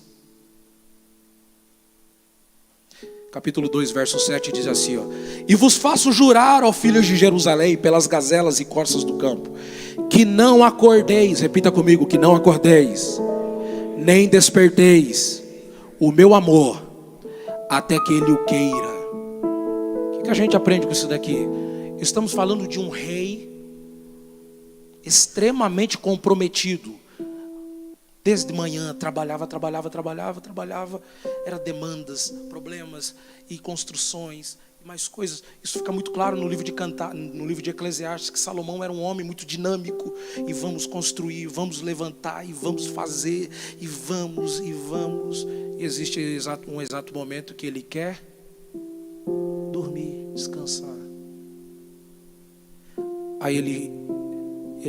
Capítulo 2, verso 7 diz assim, ó: e vos faço jurar, ó filhos de Jerusalém, pelas gazelas e corças do campo, que não acordeis, repita comigo, que não acordeis, nem desperteis o meu amor, até que ele o queira. O que a gente aprende com isso daqui? Estamos falando de um rei extremamente comprometido. Desde manhã trabalhava. Era demandas, problemas e construções e mais coisas. Isso fica muito claro no livro de Eclesiastes, que Salomão era um homem muito dinâmico. E vamos construir, vamos levantar, e vamos fazer, e vamos. E existe um exato momento que ele quer dormir, descansar. Aí ele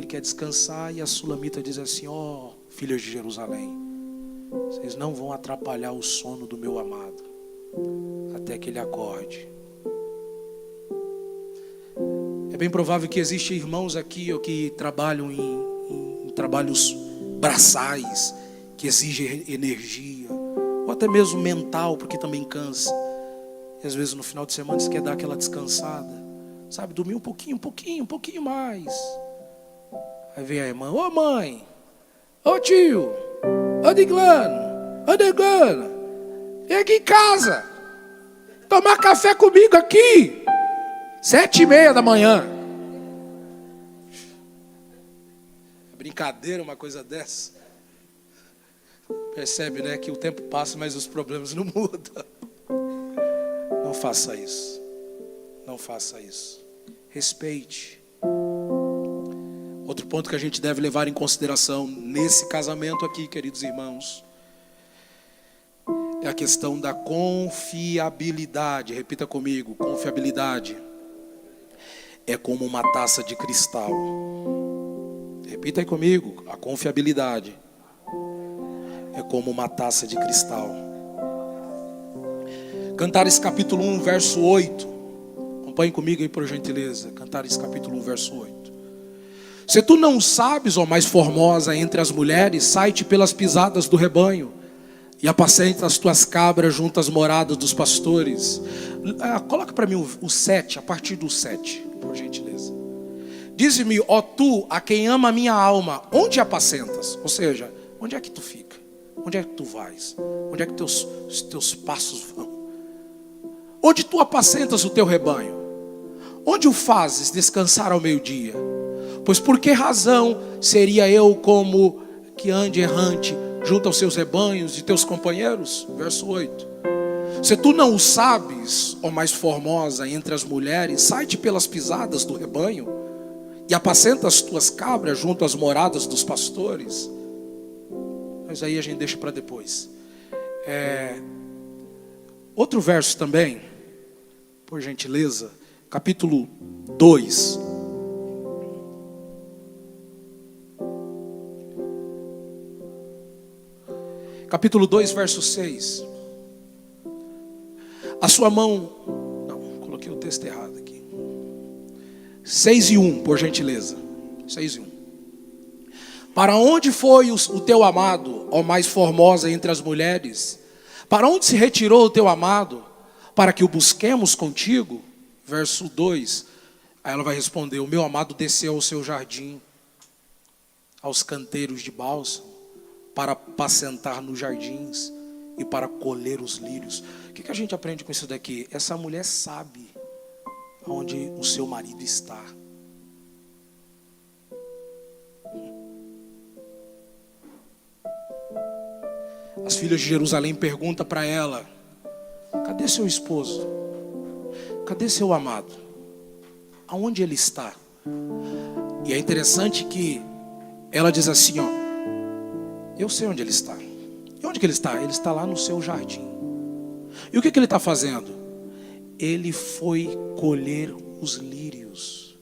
quer descansar, e a sulamita diz assim: ó, filhos de Jerusalém, vocês não vão atrapalhar o sono do meu amado até que ele acorde. É bem provável que existem irmãos aqui que trabalham em trabalhos braçais, que exigem energia, ou até mesmo mental, porque também cansa. E às vezes no final de semana você quer dar aquela descansada, sabe, dormir um pouquinho mais. Aí vem a irmã: ô mãe, ô tio, ô Diglano, ô Degana, vem aqui em casa tomar café comigo aqui, 7:30 da manhã. Brincadeira uma coisa dessa. Percebe, né, que o tempo passa, mas os problemas não mudam. Não faça isso. Não faça isso. Respeite. Outro ponto que a gente deve levar em consideração nesse casamento aqui, queridos irmãos, é a questão da confiabilidade. Repita comigo: confiabilidade é como uma taça de cristal. Repita aí comigo: a confiabilidade é como uma taça de cristal. Cantares capítulo 1, verso 8. Acompanhe comigo aí, por gentileza. Cantares capítulo 1, verso 8. Se tu não sabes, ó mais formosa entre as mulheres, sai-te pelas pisadas do rebanho e apacenta as tuas cabras junto às moradas dos pastores. Coloca para mim o 7, a partir do 7, por gentileza. Dize-me, ó tu, a quem ama a minha alma, onde apacentas? Ou seja, onde é que tu fica? Onde é que tu vais? Onde é que os teus passos vão? Onde tu apacentas o teu rebanho? Onde o fazes descansar ao meio-dia? Pois por que razão seria eu como que ande errante junto aos seus rebanhos e teus companheiros? Verso 8. Se tu não o sabes, ó mais formosa entre as mulheres, sai-te pelas pisadas do rebanho e apacenta as tuas cabras junto às moradas dos pastores. Mas aí a gente deixa para depois. Outro verso também, por gentileza, capítulo 2. Capítulo 2, verso 6. A sua mão... Não, coloquei o texto errado aqui. 6 e 1, por gentileza. 6 e 1. Para onde foi o teu amado, ó mais formosa entre as mulheres? Para onde se retirou o teu amado, para que o busquemos contigo? Verso 2. Aí ela vai responder, o meu amado desceu ao seu jardim, aos canteiros de bálsamo, para apacentar nos jardins e para colher os lírios. O que a gente aprende com isso daqui? Essa mulher sabe onde o seu marido está. As filhas de Jerusalém perguntam para ela, cadê seu esposo? Cadê seu amado? Aonde ele está? E é interessante que ela diz assim, ó, eu sei onde ele está. E onde que ele está? Ele está lá no seu jardim. E o que ele está fazendo? Ele foi colher os lírios.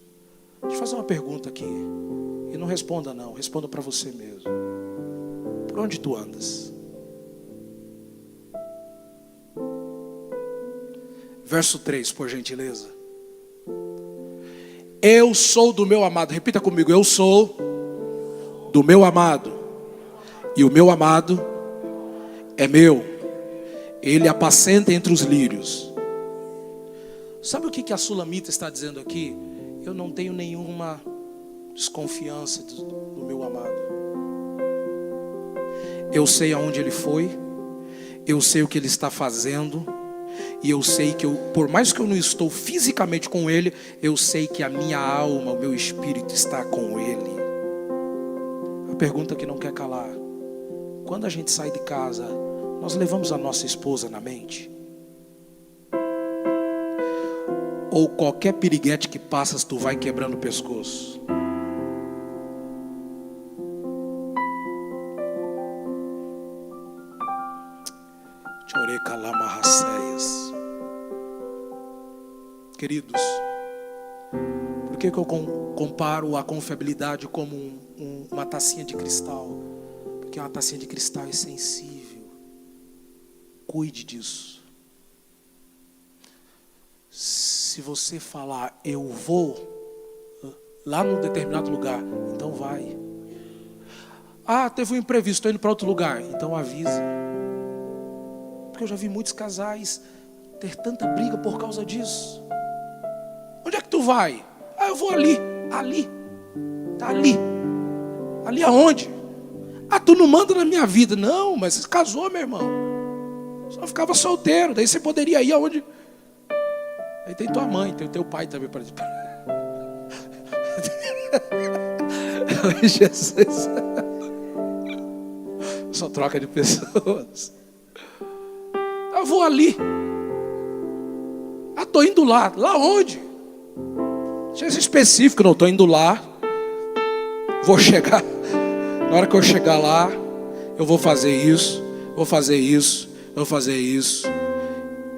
Deixa eu fazer uma pergunta aqui. E não responda não, responda para você mesmo. Por onde tu andas? Verso 3, por gentileza. Eu sou do meu amado. Repita comigo, eu sou do meu amado. E o meu amado é meu. Ele apacenta entre os lírios. Sabe o que a Sulamita está dizendo aqui? Eu não tenho nenhuma desconfiança do meu amado. Eu sei aonde ele foi. Eu sei o que ele está fazendo. E eu sei que por mais que eu não estou fisicamente com ele, eu sei que a minha alma, o meu espírito está com ele. A pergunta que não quer calar. Quando a gente sai de casa, nós levamos a nossa esposa na mente? Ou qualquer piriguete que passas, tu vai quebrando o pescoço? Queridos, por que eu comparo a confiabilidade como uma tacinha de cristal? Porque uma tacinha de cristal é sensível. Cuide disso. Se você falar, eu vou lá num determinado lugar, então vai. Ah, teve um imprevisto, estou indo para outro lugar, então avisa. Porque eu já vi muitos casais ter tanta briga por causa disso. Onde é que tu vai? Ah, eu vou ali. Ali. Tá ali. Ali aonde? Ah, tu não manda na minha vida. Não, mas você casou, meu irmão. Só ficava solteiro. Daí você poderia ir aonde? Aí tem tua mãe, tem o teu pai também. Jesus. Só troca de pessoas. Eu vou ali. Ah, tô indo lá. Lá onde? Seja específico, não, estou indo lá. Vou chegar. Na hora que eu chegar lá, eu vou fazer isso. Vou fazer isso. Vou fazer isso.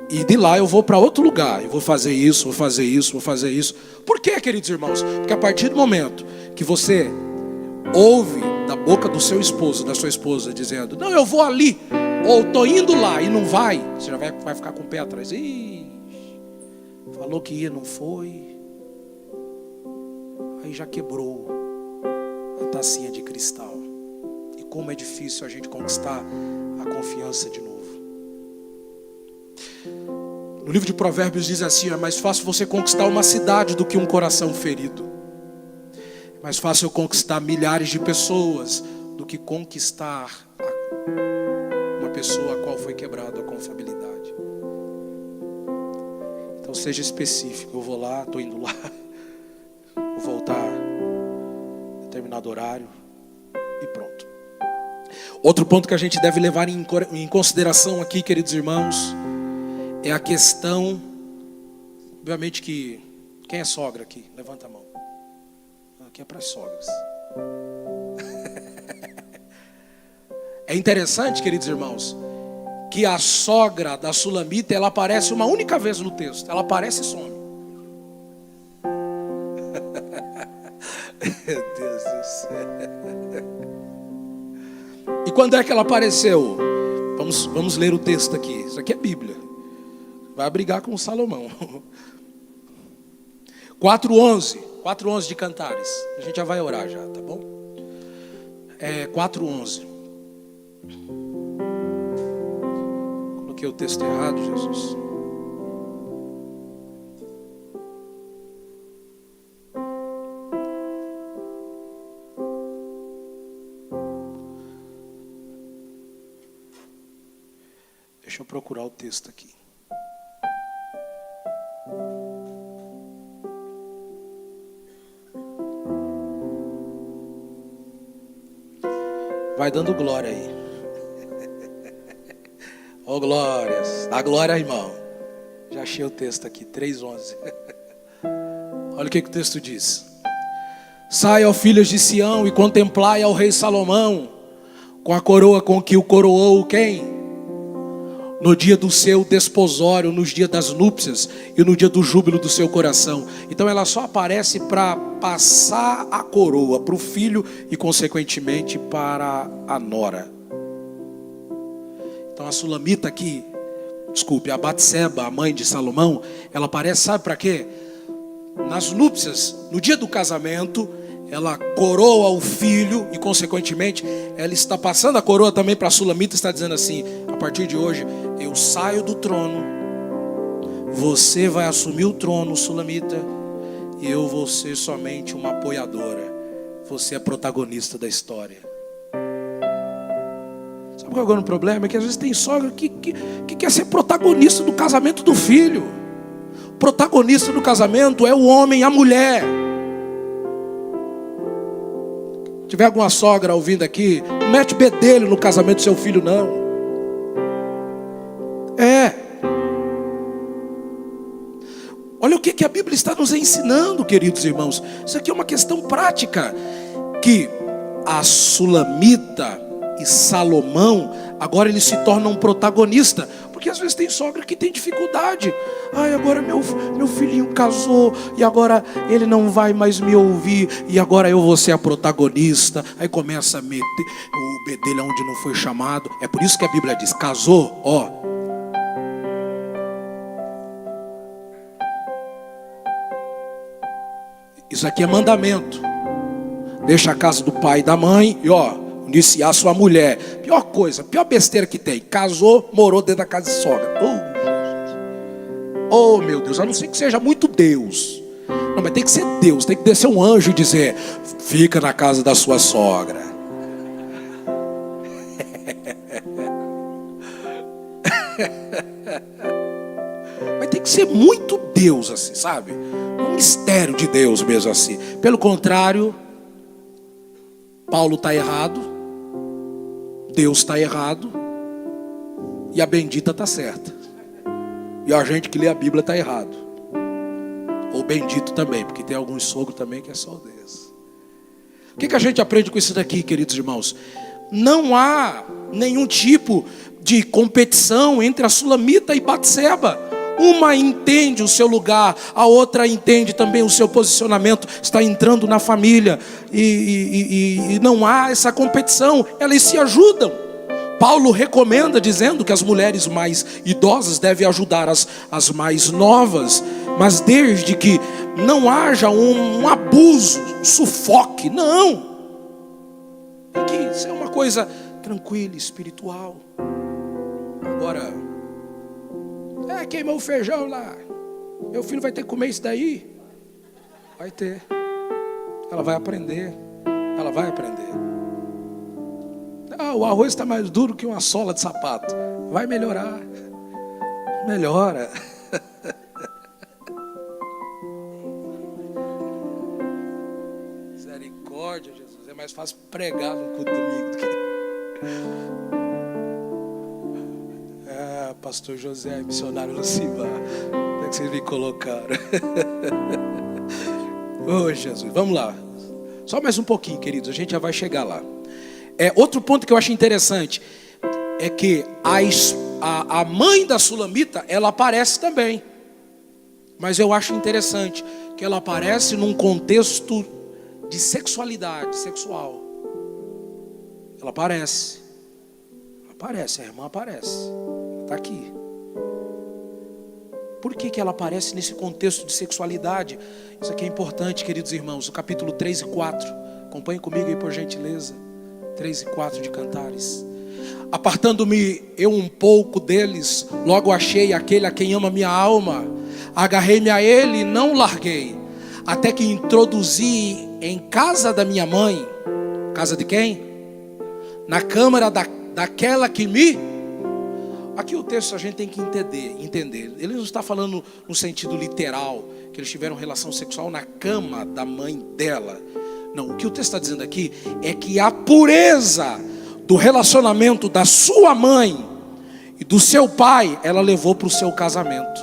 E de lá eu vou para outro lugar. Eu vou fazer isso, vou fazer isso, vou fazer isso. Por quê, queridos irmãos? Porque a partir do momento que você ouve da boca do seu esposo, da sua esposa, dizendo, não, eu vou ali, ou estou indo lá e não vai, você já vai ficar com o pé atrás. Ih, falou que ia, não foi. Aí já quebrou a tacinha de cristal. E como é difícil a gente conquistar a confiança de novo. No livro de Provérbios diz assim: é mais fácil você conquistar uma cidade do que um coração ferido. É mais fácil conquistar milhares de pessoas do que conquistar uma pessoa a qual foi quebrada a confiabilidade. Então seja específico. Eu vou lá, estou indo lá, vou voltar em determinado horário e pronto. Outro ponto que a gente deve levar em consideração aqui, queridos irmãos, é a questão, obviamente que, quem é sogra aqui? Levanta a mão. Aqui é para as sogras. É interessante, queridos irmãos, que a sogra da Sulamita, ela aparece uma única vez no texto. Ela aparece e some. Meu Deus do céu. E quando é que ela apareceu? Vamos ler o texto aqui. Isso aqui é Bíblia. Vai brigar com Salomão. 4:11 de Cantares. A gente já vai orar já, tá bom? 4:11. Coloquei o texto errado, Jesus. Deixa eu procurar o texto aqui. Vai dando glória aí. Ó, glórias. Dá glória, irmão. Já achei o texto aqui, 3:11. Olha o que o texto diz. Sai, ó filhas de Sião, e contemplai ao rei Salomão, com a coroa com que o coroou quem? No dia do seu desposório, nos dias das núpcias e no dia do júbilo do seu coração. Então ela só aparece para passar a coroa para o filho e consequentemente para a nora. Então a Sulamita aqui, a Batseba, a mãe de Salomão, ela aparece, sabe para quê? Nas núpcias, no dia do casamento, ela coroa o filho e consequentemente ela está passando a coroa também para a Sulamita, está dizendo assim: a partir de hoje eu saio do trono, você vai assumir o trono, Sulamita, e eu vou ser somente uma apoiadora. Você é protagonista da história. Sabe qual é o problema? É que às vezes tem sogra que quer ser protagonista do casamento do filho. O protagonista do casamento é o homem, a mulher. Se tiver alguma sogra ouvindo aqui, não mete bedelho no casamento do seu filho, não. Olha o que a Bíblia está nos ensinando, queridos irmãos. Isso aqui é uma questão prática. Que a Sulamita e Salomão, agora eles se tornam protagonistas. Porque às vezes tem sogra que tem dificuldade. Ai, agora meu filhinho casou e agora ele não vai mais me ouvir. E agora eu vou ser a protagonista. Aí começa a meter o bedelho onde não foi chamado. É por isso que a Bíblia diz, casou, ó. Isso aqui é mandamento. Deixa a casa do pai e da mãe e iniciar sua mulher. Pior coisa, pior besteira que tem. Casou, morou dentro da casa de sogra. Oh meu Deus, a não ser que seja muito Deus. Não, mas tem que ser Deus, tem que descer um anjo e dizer: fica na casa da sua sogra. Mas tem que ser muito Deus assim, sabe? Um mistério de Deus mesmo assim. Pelo contrário, Paulo está errado, Deus está errado e a bendita está certa. E a gente que lê a Bíblia está errado. Ou bendito também, porque tem alguns sogros também que é só Deus. O que a gente aprende com isso daqui, queridos irmãos? Não há nenhum tipo de competição entre a Sulamita e Batseba. Uma entende o seu lugar, a outra entende também o seu posicionamento, está entrando na família e não há essa competição, elas se ajudam. Paulo recomenda dizendo que as mulheres mais idosas devem ajudar as mais novas, mas desde que não haja um abuso, um sufoque, não. Que isso é uma coisa tranquila, espiritual. Agora, queimou o feijão lá, meu filho vai ter que comer isso daí? Vai ter. Ela vai aprender. Ela vai aprender. O arroz está mais duro que uma sola de sapato. Vai melhorar. Melhora. Misericórdia, Jesus. É mais fácil pregar no culto domingo do que... Pastor José, missionário Lucivar. Onde é que vocês me colocaram? Jesus, vamos lá. Só mais um pouquinho, queridos, a gente já vai chegar lá. Outro ponto que eu acho interessante é que a mãe da Sulamita, ela aparece também. Mas eu acho interessante que ela aparece num contexto de sexualidade, sexual. Ela aparece. A irmã aparece. Está aqui. Por que ela aparece nesse contexto de sexualidade? Isso aqui é importante, queridos irmãos. O capítulo 3 e 4. Acompanhe comigo aí, por gentileza. 3 e 4 de Cantares. Apartando-me eu um pouco deles, logo achei aquele a quem ama minha alma. Agarrei-me a ele e não larguei, até que introduzi em casa da minha mãe. Casa de quem? Na câmara daquela que me... Aqui o texto a gente tem que entender. Ele não está falando no sentido literal, que eles tiveram relação sexual na cama da mãe dela. Não, o que o texto está dizendo aqui é que a pureza do relacionamento da sua mãe e do seu pai, ela levou para o seu casamento.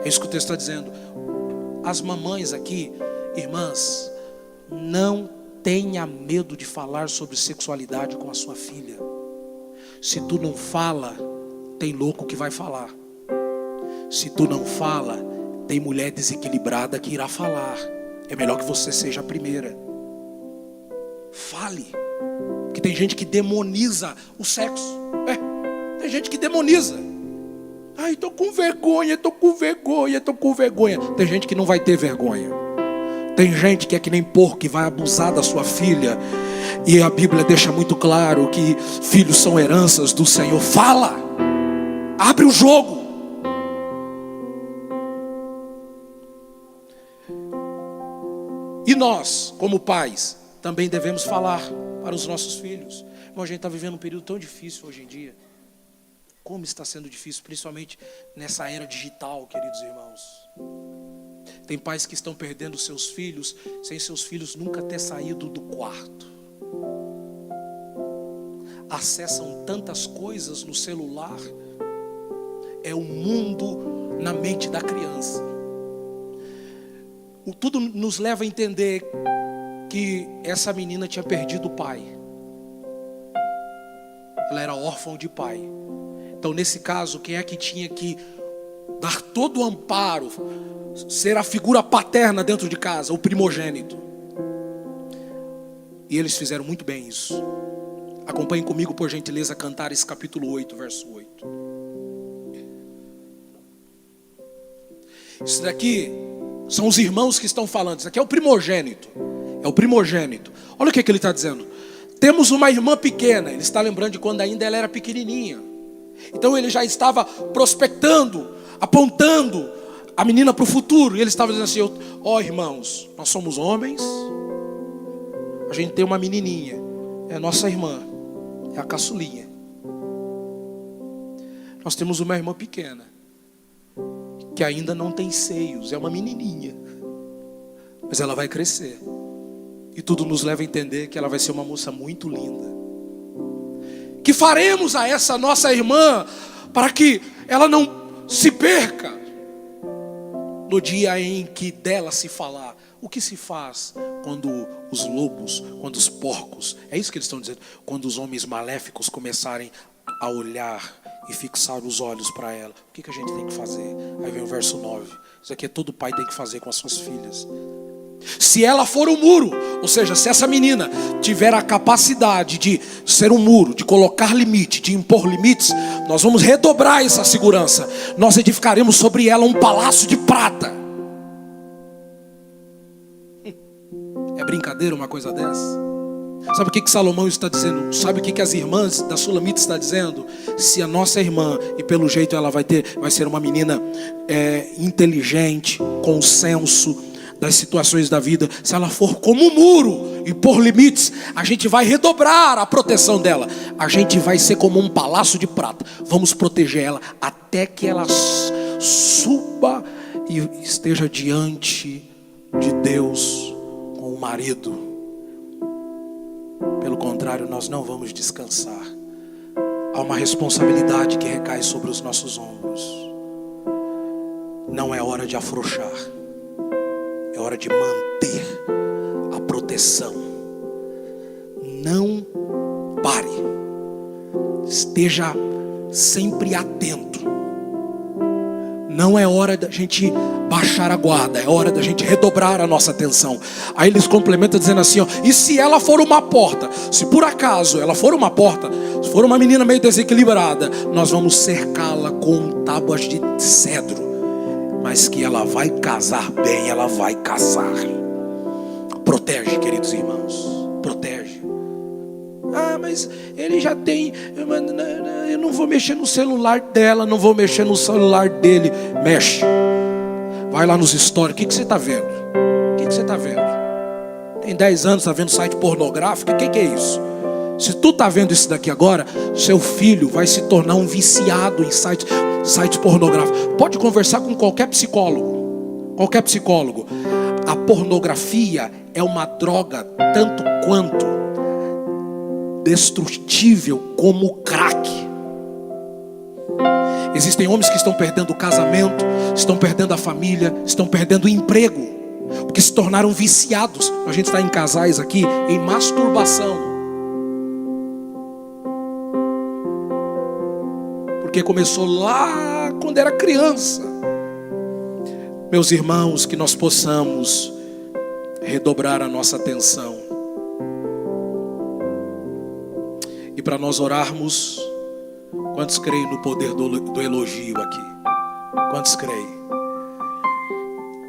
É isso que o texto está dizendo. As mamães aqui, irmãs, não tenha medo de falar sobre sexualidade com a sua filha. Se tu não fala, tem louco que vai falar. Se tu não fala, tem mulher desequilibrada que irá falar. É melhor que você seja a primeira. Fale. Porque tem gente que demoniza o sexo. Tem gente que demoniza. Ai, tô com vergonha. Tem gente que não vai ter vergonha. Tem gente que é que nem porco, que vai abusar da sua filha. E a Bíblia deixa muito claro que filhos são heranças do Senhor. Fala. Abre o jogo. E nós, como pais, também devemos falar para os nossos filhos. Irmão, a gente está vivendo um período tão difícil hoje em dia. Como está sendo difícil, principalmente nessa era digital, queridos irmãos. Tem pais que estão perdendo seus filhos, sem seus filhos nunca ter saído do quarto. Acessam tantas coisas no celular. É um mundo na mente da criança. Tudo nos leva a entender que essa menina tinha perdido o pai. Ela era órfã de pai. Então, nesse caso, quem é que tinha que dar todo o amparo, ser a figura paterna dentro de casa? O primogênito. E eles fizeram muito bem isso. Acompanhem comigo, por gentileza, Cantares capítulo 8, verso 8. Isso daqui são os irmãos que estão falando. Isso aqui é o primogênito. É o primogênito. Olha o que ele está dizendo. Temos uma irmã pequena. Ele está lembrando de quando ainda ela era pequenininha. Então ele já estava prospectando, apontando a menina para o futuro. E ele estava dizendo assim: irmãos, nós somos homens. A gente tem uma menininha. É nossa irmã. É a caçulinha. Nós temos uma irmã pequena, que ainda não tem seios. É uma menininha. Mas ela vai crescer. E tudo nos leva a entender que ela vai ser uma moça muito linda. Que faremos a essa nossa irmã para que ela não se perca no dia em que dela se falar. O que se faz quando os lobos, quando os porcos, é isso que eles estão dizendo, quando os homens maléficos começarem a olhar e fixar os olhos para ela? O que a gente tem que fazer? Aí vem o verso 9. Isso aqui é todo pai tem que fazer com as suas filhas. Se ela for um muro, ou seja, se essa menina tiver a capacidade de ser um muro, de colocar limite, de impor limites, nós vamos redobrar essa segurança. Nós edificaremos sobre ela um palácio de prata. É brincadeira uma coisa dessa? Sabe o que Salomão está dizendo? Sabe o que as irmãs da Sulamita estão dizendo? Se a nossa irmã, e pelo jeito ela vai ser uma menina inteligente, com senso das situações da vida, se ela for como um muro e por limites, a gente vai redobrar a proteção dela. A gente vai ser como um palácio de prata. Vamos proteger ela até que ela suba e esteja diante de Deus com o marido. Pelo contrário, nós não vamos descansar. Há uma responsabilidade que recai sobre os nossos ombros. Não é hora de afrouxar. É hora de manter a proteção. Não pare. Esteja sempre atento. Não é hora da gente baixar a guarda. É hora da gente redobrar a nossa atenção. Aí eles complementam dizendo assim, ó, e se ela for uma porta? Se por acaso ela for uma porta, se for uma menina meio desequilibrada, nós vamos cercá-la com tábuas de cedro. Mas que ela vai casar bem, ela vai casar. Protege, queridos irmãos. Protege. Ah, mas ele já tem. Eu não vou mexer no celular dela, não vou mexer no celular dele. Mexe. Vai lá nos stories. O que você está vendo? O que você está vendo? Tem 10 anos, está vendo site pornográfico? O que é isso? Se tu está vendo isso daqui agora, seu filho vai se tornar um viciado em sites pornográficos. Pode conversar com qualquer psicólogo. Qualquer psicólogo. A pornografia é uma droga tanto quanto destrutível como o crack. Existem homens que estão perdendo o casamento, estão perdendo a família, estão perdendo o emprego, porque se tornaram viciados. A gente está em casais aqui em masturbação. Porque começou lá quando era criança. Meus irmãos, que nós possamos redobrar a nossa atenção. E para nós orarmos, quantos creem no poder do elogio aqui? Quantos creem?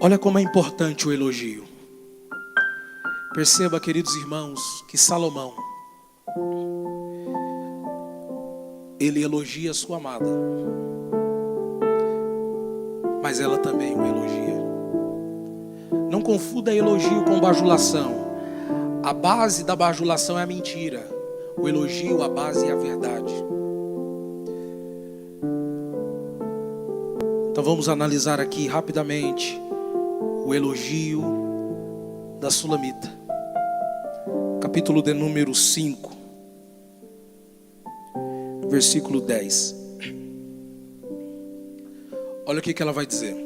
Olha como é importante o elogio. Perceba, queridos irmãos, que Salomão, ele elogia sua amada, mas ela também o elogia. Não confunda elogio com bajulação. A base da bajulação é a mentira. O elogio, a base é a verdade. Então vamos analisar aqui rapidamente o elogio da Sulamita. Capítulo de número 5. Versículo 10. Olha o que ela vai dizer.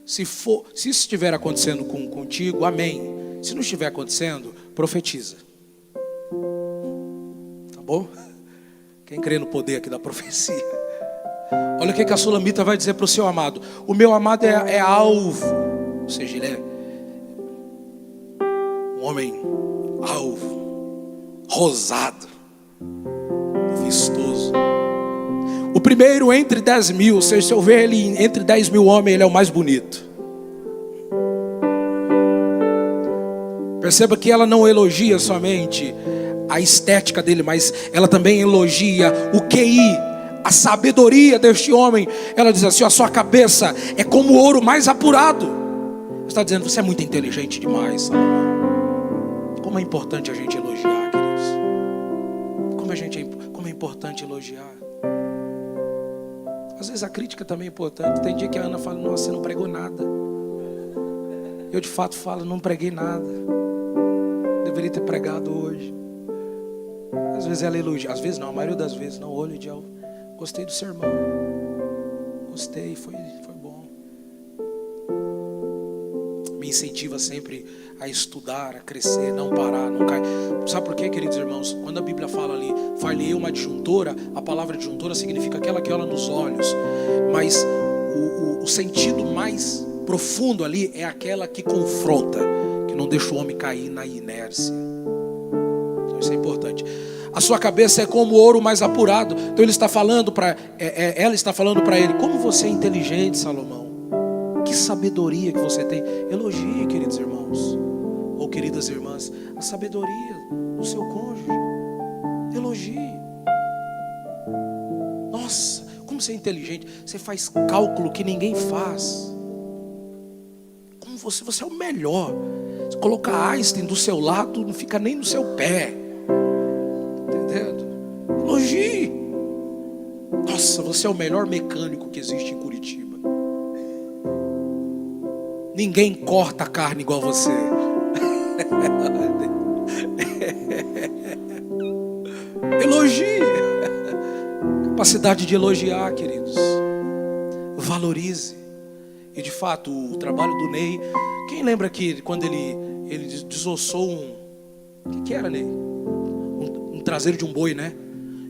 Se isso estiver acontecendo contigo, amém. Se não estiver acontecendo, profetiza. Tá bom? Quem crê no poder aqui da profecia. Olha o que a Sulamita vai dizer para o seu amado. O meu amado é alvo. Ou seja, ele é um homem alvo, rosado, vistoso. O primeiro entre 10 mil, ou seja, se eu ver ele entre 10 mil homens, ele é o mais bonito. Perceba que ela não elogia somente a estética dele, mas ela também elogia o QI, a sabedoria deste homem. Ela diz assim, a sua cabeça é como o ouro mais apurado. Está dizendo, você é muito inteligente demais, Salomão. Como é importante a gente elogiar, queridos. Como é importante elogiar. Às vezes a crítica também é importante. Tem dia que a Ana fala, nossa, você não pregou nada. Eu de fato falo, não preguei nada. Deveria ter pregado hoje. Às vezes ela elogia, às vezes não, a maioria das vezes não. Olha, Diel, gostei do sermão. Gostei, foi bom. Me incentiva sempre a estudar, a crescer, não parar, não cair. Sabe por quê, queridos irmãos? Quando a Bíblia fala ali, far-lhe-ei uma adjuntora, a palavra adjuntora significa aquela que olha nos olhos. Mas o sentido mais profundo ali é aquela que confronta, que não deixa o homem cair na inércia. Então isso é importante. A sua cabeça é como o ouro mais apurado. Então ele está falando ela está falando para ele, como você é inteligente, Salomão. Que sabedoria que você tem. Elogie, queridos irmãos. Ou queridas irmãs, a sabedoria do seu cônjuge. Elogie. Nossa, como você é inteligente. Você faz cálculo que ninguém faz. Como você é o melhor. Se colocar Einstein do seu lado, não fica nem no seu pé. Entendendo? Elogie. Nossa, você é o melhor mecânico que existe em Curitiba. Ninguém corta a carne igual você. Elogie. Capacidade de elogiar, queridos. Valorize. E de fato, o trabalho do Ney. Quem lembra que quando ele desossou o que era, Ney? Um traseiro de um boi, né?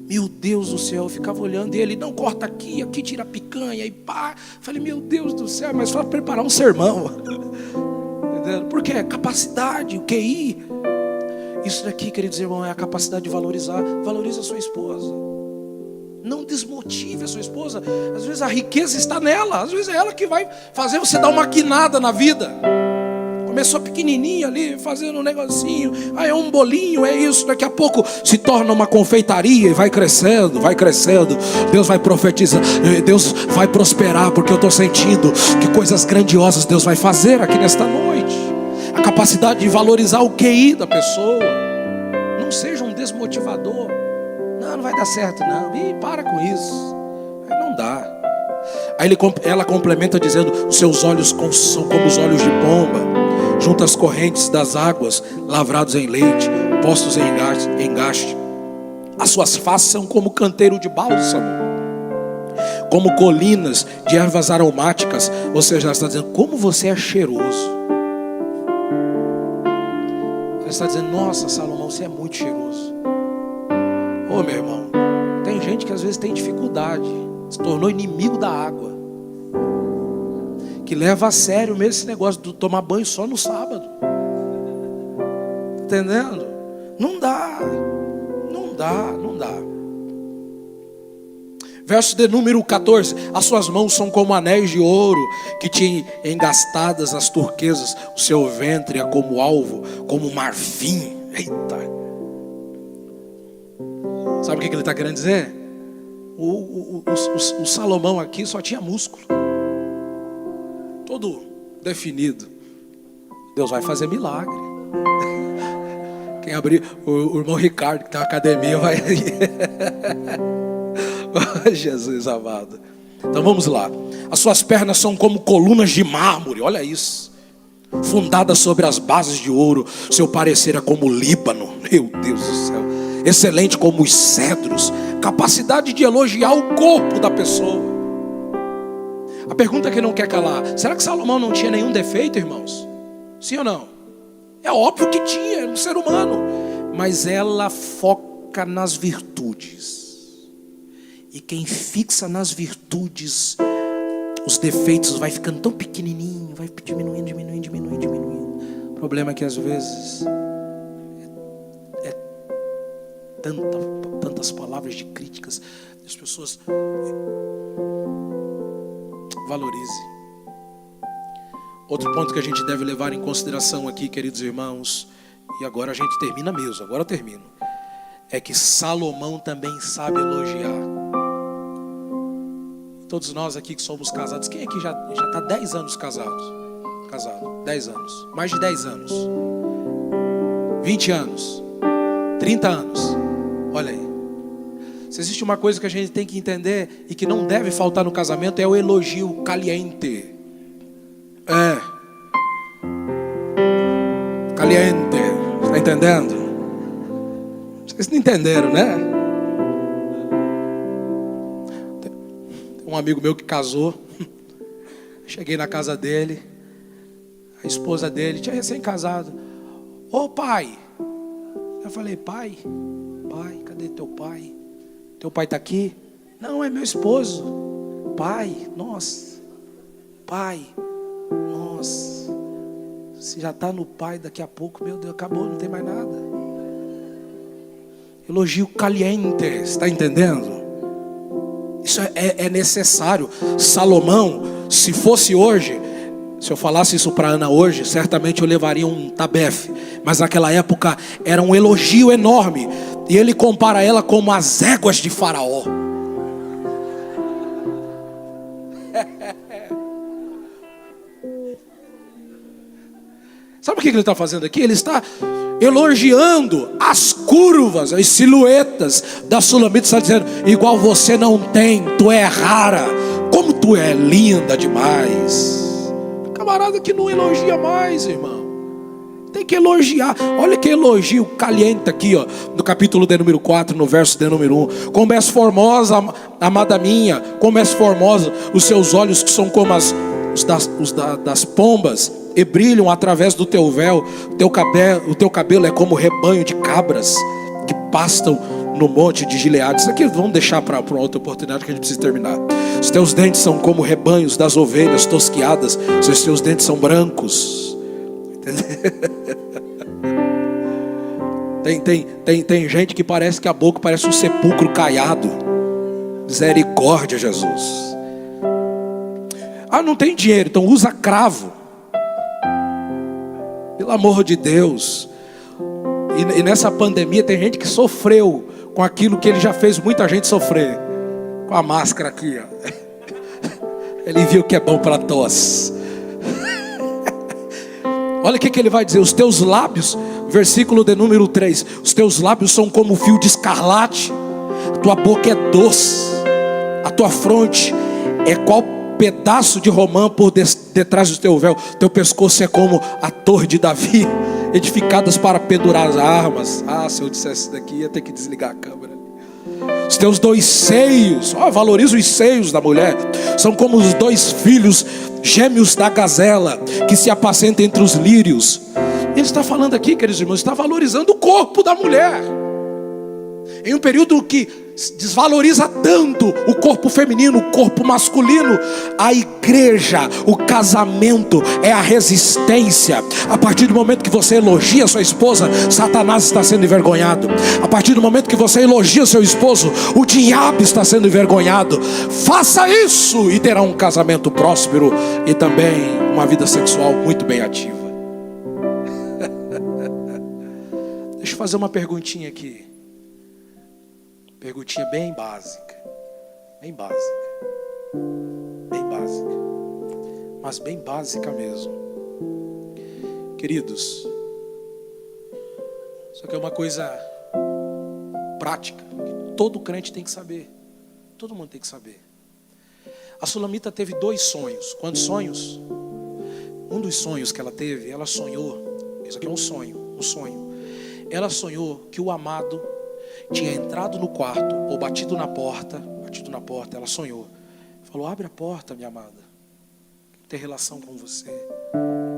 Meu Deus do céu, eu ficava olhando e ele, não, corta aqui tira a picanha e pá. Falei, meu Deus do céu, mas só preparar um sermão. Por quê? Capacidade, o QI. Isso daqui, queridos irmãos, é a capacidade de valorizar. Valorize a sua esposa. Não desmotive a sua esposa. Às vezes a riqueza está nela. Às vezes é ela que vai fazer você dar uma guinada na vida. Começou pequenininho ali, fazendo um negocinho. Aí é um bolinho, é isso. Daqui a pouco se torna uma confeitaria e vai crescendo, vai crescendo. Deus vai profetizar, Deus vai prosperar, porque eu estou sentindo que coisas grandiosas Deus vai fazer aqui nesta noite. A capacidade de valorizar o QI da pessoa. Não seja um desmotivador. Não vai dar certo não. Ih, para com isso. Aí não dá. Aí ela complementa dizendo: os seus olhos são como os olhos de pomba, junto às correntes das águas, lavrados em leite, postos em engaste. As suas faces são como canteiro de bálsamo, como colinas de ervas aromáticas. Ou seja, ela está dizendo, como você é cheiroso. Ela está dizendo, nossa, Salomão, você é muito cheiroso. Ô, meu irmão, tem gente que às vezes tem dificuldade, se tornou inimigo da água, que leva a sério mesmo esse negócio de tomar banho só no sábado. Entendendo? Não dá. Verso de número 14. As suas mãos são como anéis de ouro que te engastadas as turquesas. O seu ventre é como alvo, como marfim. Eita. Sabe o que ele está querendo dizer? O Salomão aqui só tinha músculo, todo definido. Deus vai fazer milagre. Quem abrir, o irmão Ricardo, que tem uma academia, vai. Jesus amado. Então vamos lá. As suas pernas são como colunas de mármore, olha isso, fundadas sobre as bases de ouro. Seu parecer é como o Líbano, meu Deus do céu, excelente como os cedros. Capacidade de elogiar o corpo da pessoa. A pergunta que não quer calar: será que Salomão não tinha nenhum defeito, irmãos? Sim ou não? É óbvio que tinha, era um ser humano. Mas ela foca nas virtudes. E quem fixa nas virtudes, os defeitos vai ficando tão pequenininho, vai diminuindo. O problema é que às vezes tantas palavras de críticas. As pessoas valorize. Outro ponto que a gente deve levar em consideração aqui, queridos irmãos, e agora a gente termina mesmo, agora eu termino, é que Salomão também sabe elogiar. Todos nós aqui que somos casados, quem aqui já está 10 anos casado? 10 anos, mais de 10 anos, 20 anos, 30 anos, olha aí. Se existe uma coisa que a gente tem que entender e que não deve faltar no casamento, é o elogio caliente. Caliente, está entendendo? Vocês não entenderam, né? Tem um amigo meu que casou. Cheguei na casa dele, a esposa dele tinha recém-casado. Ô pai! Eu falei, pai, cadê teu pai? Teu pai está aqui? Não, é meu esposo. Pai, nossa. Você já está no pai, daqui a pouco, meu Deus, acabou, não tem mais nada. Elogio caliente, está entendendo? Isso é necessário. Salomão, se fosse hoje, se eu falasse isso para Ana hoje, certamente eu levaria um tabefe. mas naquela época era um elogio enorme. E ele compara ela como as éguas de Faraó. Sabe o que ele está fazendo aqui? Ele está elogiando as curvas, as silhuetas da Sulamita. Está dizendo: igual você não tem, tu é rara, como tu é linda demais. Camarada que não elogia mais, irmão. Tem que elogiar. Olha que elogio caliente aqui, ó, no capítulo de número 4, no verso de número 1. Como és formosa, amada minha, como és formosa, os seus olhos que são como das pombas, e brilham através do teu véu. O teu cabelo é como rebanho de cabras que pastam no monte de Gileade. Isso aqui vamos deixar para uma outra oportunidade, que a gente precisa terminar. Os teus dentes são como rebanhos das ovelhas tosquiadas. Os teus dentes são brancos. Tem gente que parece que a boca parece um sepulcro caiado. Misericórdia, Jesus. Ah, não tem dinheiro, então usa cravo. Pelo amor de Deus. E nessa pandemia tem gente que sofreu com aquilo que ele já fez muita gente sofrer. Com a máscara aqui, ó. Ele viu que é bom para tosse. Olha o que ele vai dizer: os teus lábios, versículo de número 3, os teus lábios são como fio de escarlate, tua boca é doce, a tua fronte é qual pedaço de romã por detrás do teu véu, teu pescoço é como a torre de Davi, edificadas para pendurar as armas. Ah, se eu dissesse isso daqui, ia ter que desligar a câmera. Os teus 2 seios, valoriza os seios da mulher, são como os 2 filhos gêmeos da gazela, que se apacenta entre os lírios. Ele está falando aqui, queridos irmãos, está valorizando o corpo da mulher. Em um período que desvaloriza tanto o corpo feminino, o corpo masculino, a igreja, o casamento é a resistência. A partir do momento que você elogia sua esposa, Satanás está sendo envergonhado. A partir do momento que você elogia seu esposo, o diabo está sendo envergonhado. Faça isso e terá um casamento próspero e também uma vida sexual muito bem ativa. Deixa eu fazer uma perguntinha aqui. Perguntinha bem básica. Bem básica. Bem básica. Mas bem básica mesmo. Queridos, isso aqui é uma coisa prática que todo crente tem que saber. Todo mundo tem que saber. A Sulamita teve 2 sonhos. Quantos sonhos? Um dos sonhos que ela teve, ela sonhou. Isso aqui é um sonho. Ela sonhou que o amado tinha entrado no quarto ou batido na porta, ela sonhou. Falou: abre a porta, minha amada, quero ter relação com você.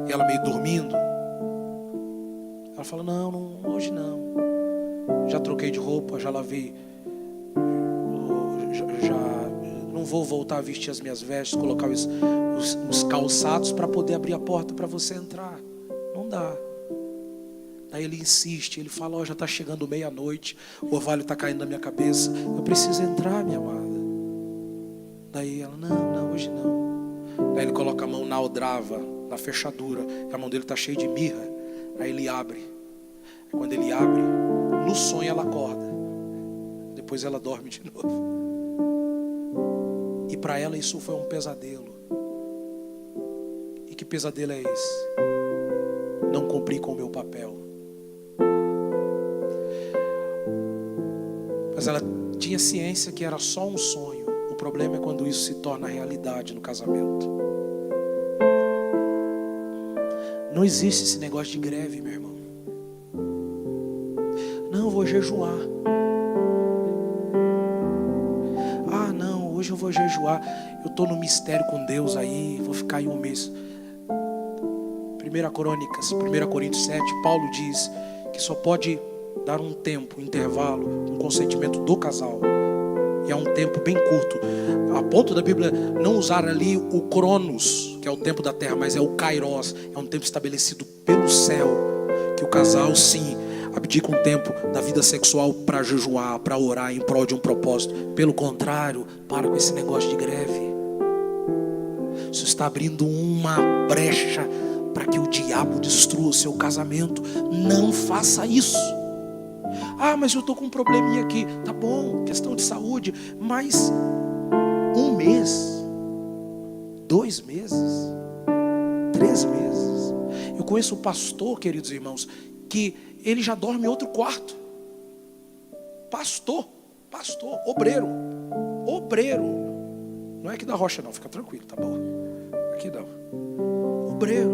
E ela meio dormindo, ela falou: não, hoje não. Já troquei de roupa, já lavei, já não vou voltar a vestir as minhas vestes, colocar os calçados para poder abrir a porta para você entrar. Não dá. Aí ele insiste, ele fala: já está chegando meia-noite, o orvalho está caindo na minha cabeça, eu preciso entrar, minha amada. Daí ela: não, hoje não. Daí ele coloca a mão na aldrava, na fechadura, e a mão dele está cheia de mirra. Aí ele abre. Quando ele abre, no sonho ela acorda, depois ela dorme de novo. E para ela isso foi um pesadelo. E que pesadelo é esse? Não cumpri com o meu papel. Mas ela tinha ciência que era só um sonho. O problema é quando isso se torna realidade no casamento. Não existe esse negócio de greve, meu irmão. Não, eu vou jejuar. Ah, não, hoje eu vou jejuar. Eu estou no mistério com Deus aí, vou ficar aí um mês. 1 Coríntios 7, Paulo diz que só pode dar um tempo, um intervalo, um consentimento do casal. E é um tempo bem curto. A ponto da Bíblia não usar ali o Cronos, que é o tempo da terra, mas é o Kairos, é um tempo estabelecido pelo céu, que o casal sim abdica um tempo da vida sexual para jejuar, para orar em prol de um propósito. Pelo contrário, para com esse negócio de greve. Isso está abrindo uma brecha para que o diabo destrua o seu casamento. Não faça isso. Ah, mas eu estou com um probleminha aqui. Tá bom, questão de saúde. Mas 1 mês, 2 meses, 3 meses. Eu conheço um pastor, queridos irmãos, que ele já dorme em outro quarto. Pastor, obreiro. Não é aqui da Rocha não, fica tranquilo, tá bom? Aqui não. Obreiro.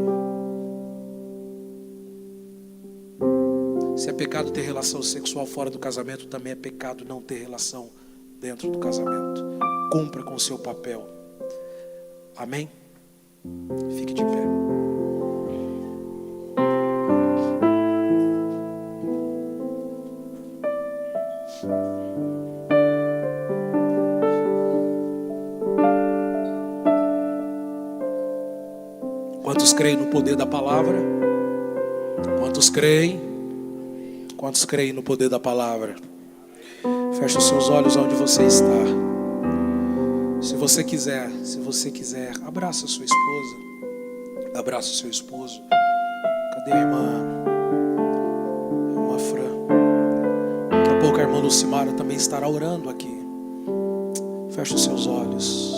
Se é pecado ter relação sexual fora do casamento, também é pecado não ter relação dentro do casamento. Cumpra com o seu papel. Amém? Fique de pé. Quantos creem no poder da palavra? Quantos creem? Quantos creem no poder da palavra? Feche os seus olhos onde você está. Se você quiser, abraça a sua esposa. Abraça o seu esposo. Cadê a irmã Fran? Daqui a pouco a irmã Lucimara também estará orando aqui. Feche os seus olhos.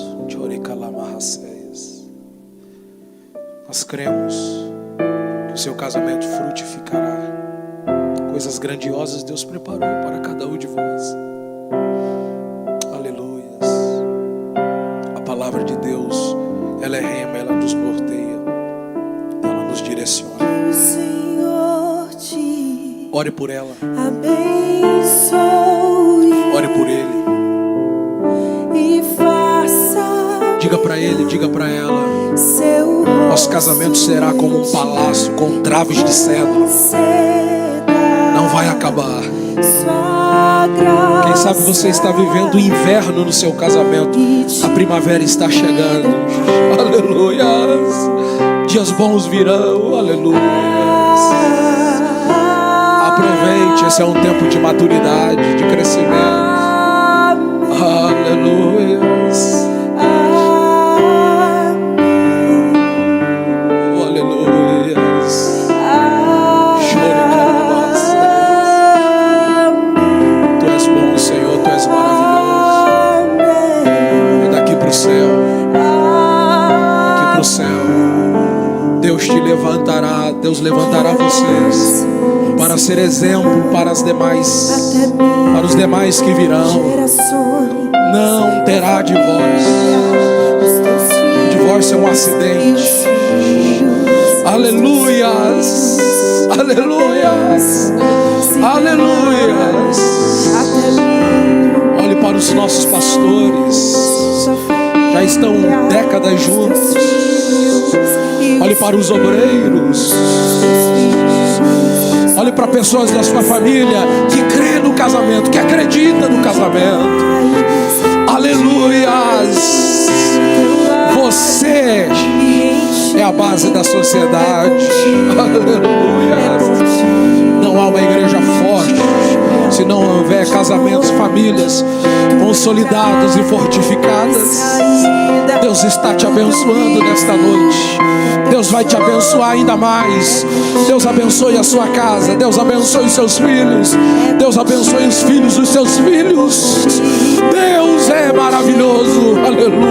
Nós cremos que o seu casamento frutificará. Coisas grandiosas Deus preparou para cada um de vós. Aleluias. A palavra de Deus, ela é rema, ela nos norteia, ela nos direciona. Que o Senhor te ore por ela, abençoe. Ore por ele. E faça. Diga para ele, diga para ela. Seu nosso casamento será como um palácio com traves de cedro. Não vai acabar. Quem sabe você está vivendo o inverno no seu casamento. A primavera está chegando. Aleluias. Dias bons virão. Aleluias. Aproveite, esse é um tempo de maturidade, de crescimento. Aleluias. Deus te levantará, Deus levantará vocês para ser exemplo para os demais que virão. Não terá divórcio. O divórcio é um acidente. Aleluias, aleluias, aleluias. Olhe para os nossos pastores, já estão décadas juntos. Olhe para os obreiros. Olhe para pessoas da sua família que crê no casamento, que acredita no casamento. Aleluias. Você é a base da sociedade. Aleluias. Não há uma igreja forte se não houver casamentos, famílias consolidadas e fortificadas. Deus está te abençoando nesta noite. Deus vai te abençoar ainda mais. Deus abençoe a sua casa. Deus abençoe os seus filhos. Deus abençoe os filhos dos seus filhos. Deus é maravilhoso. Aleluia.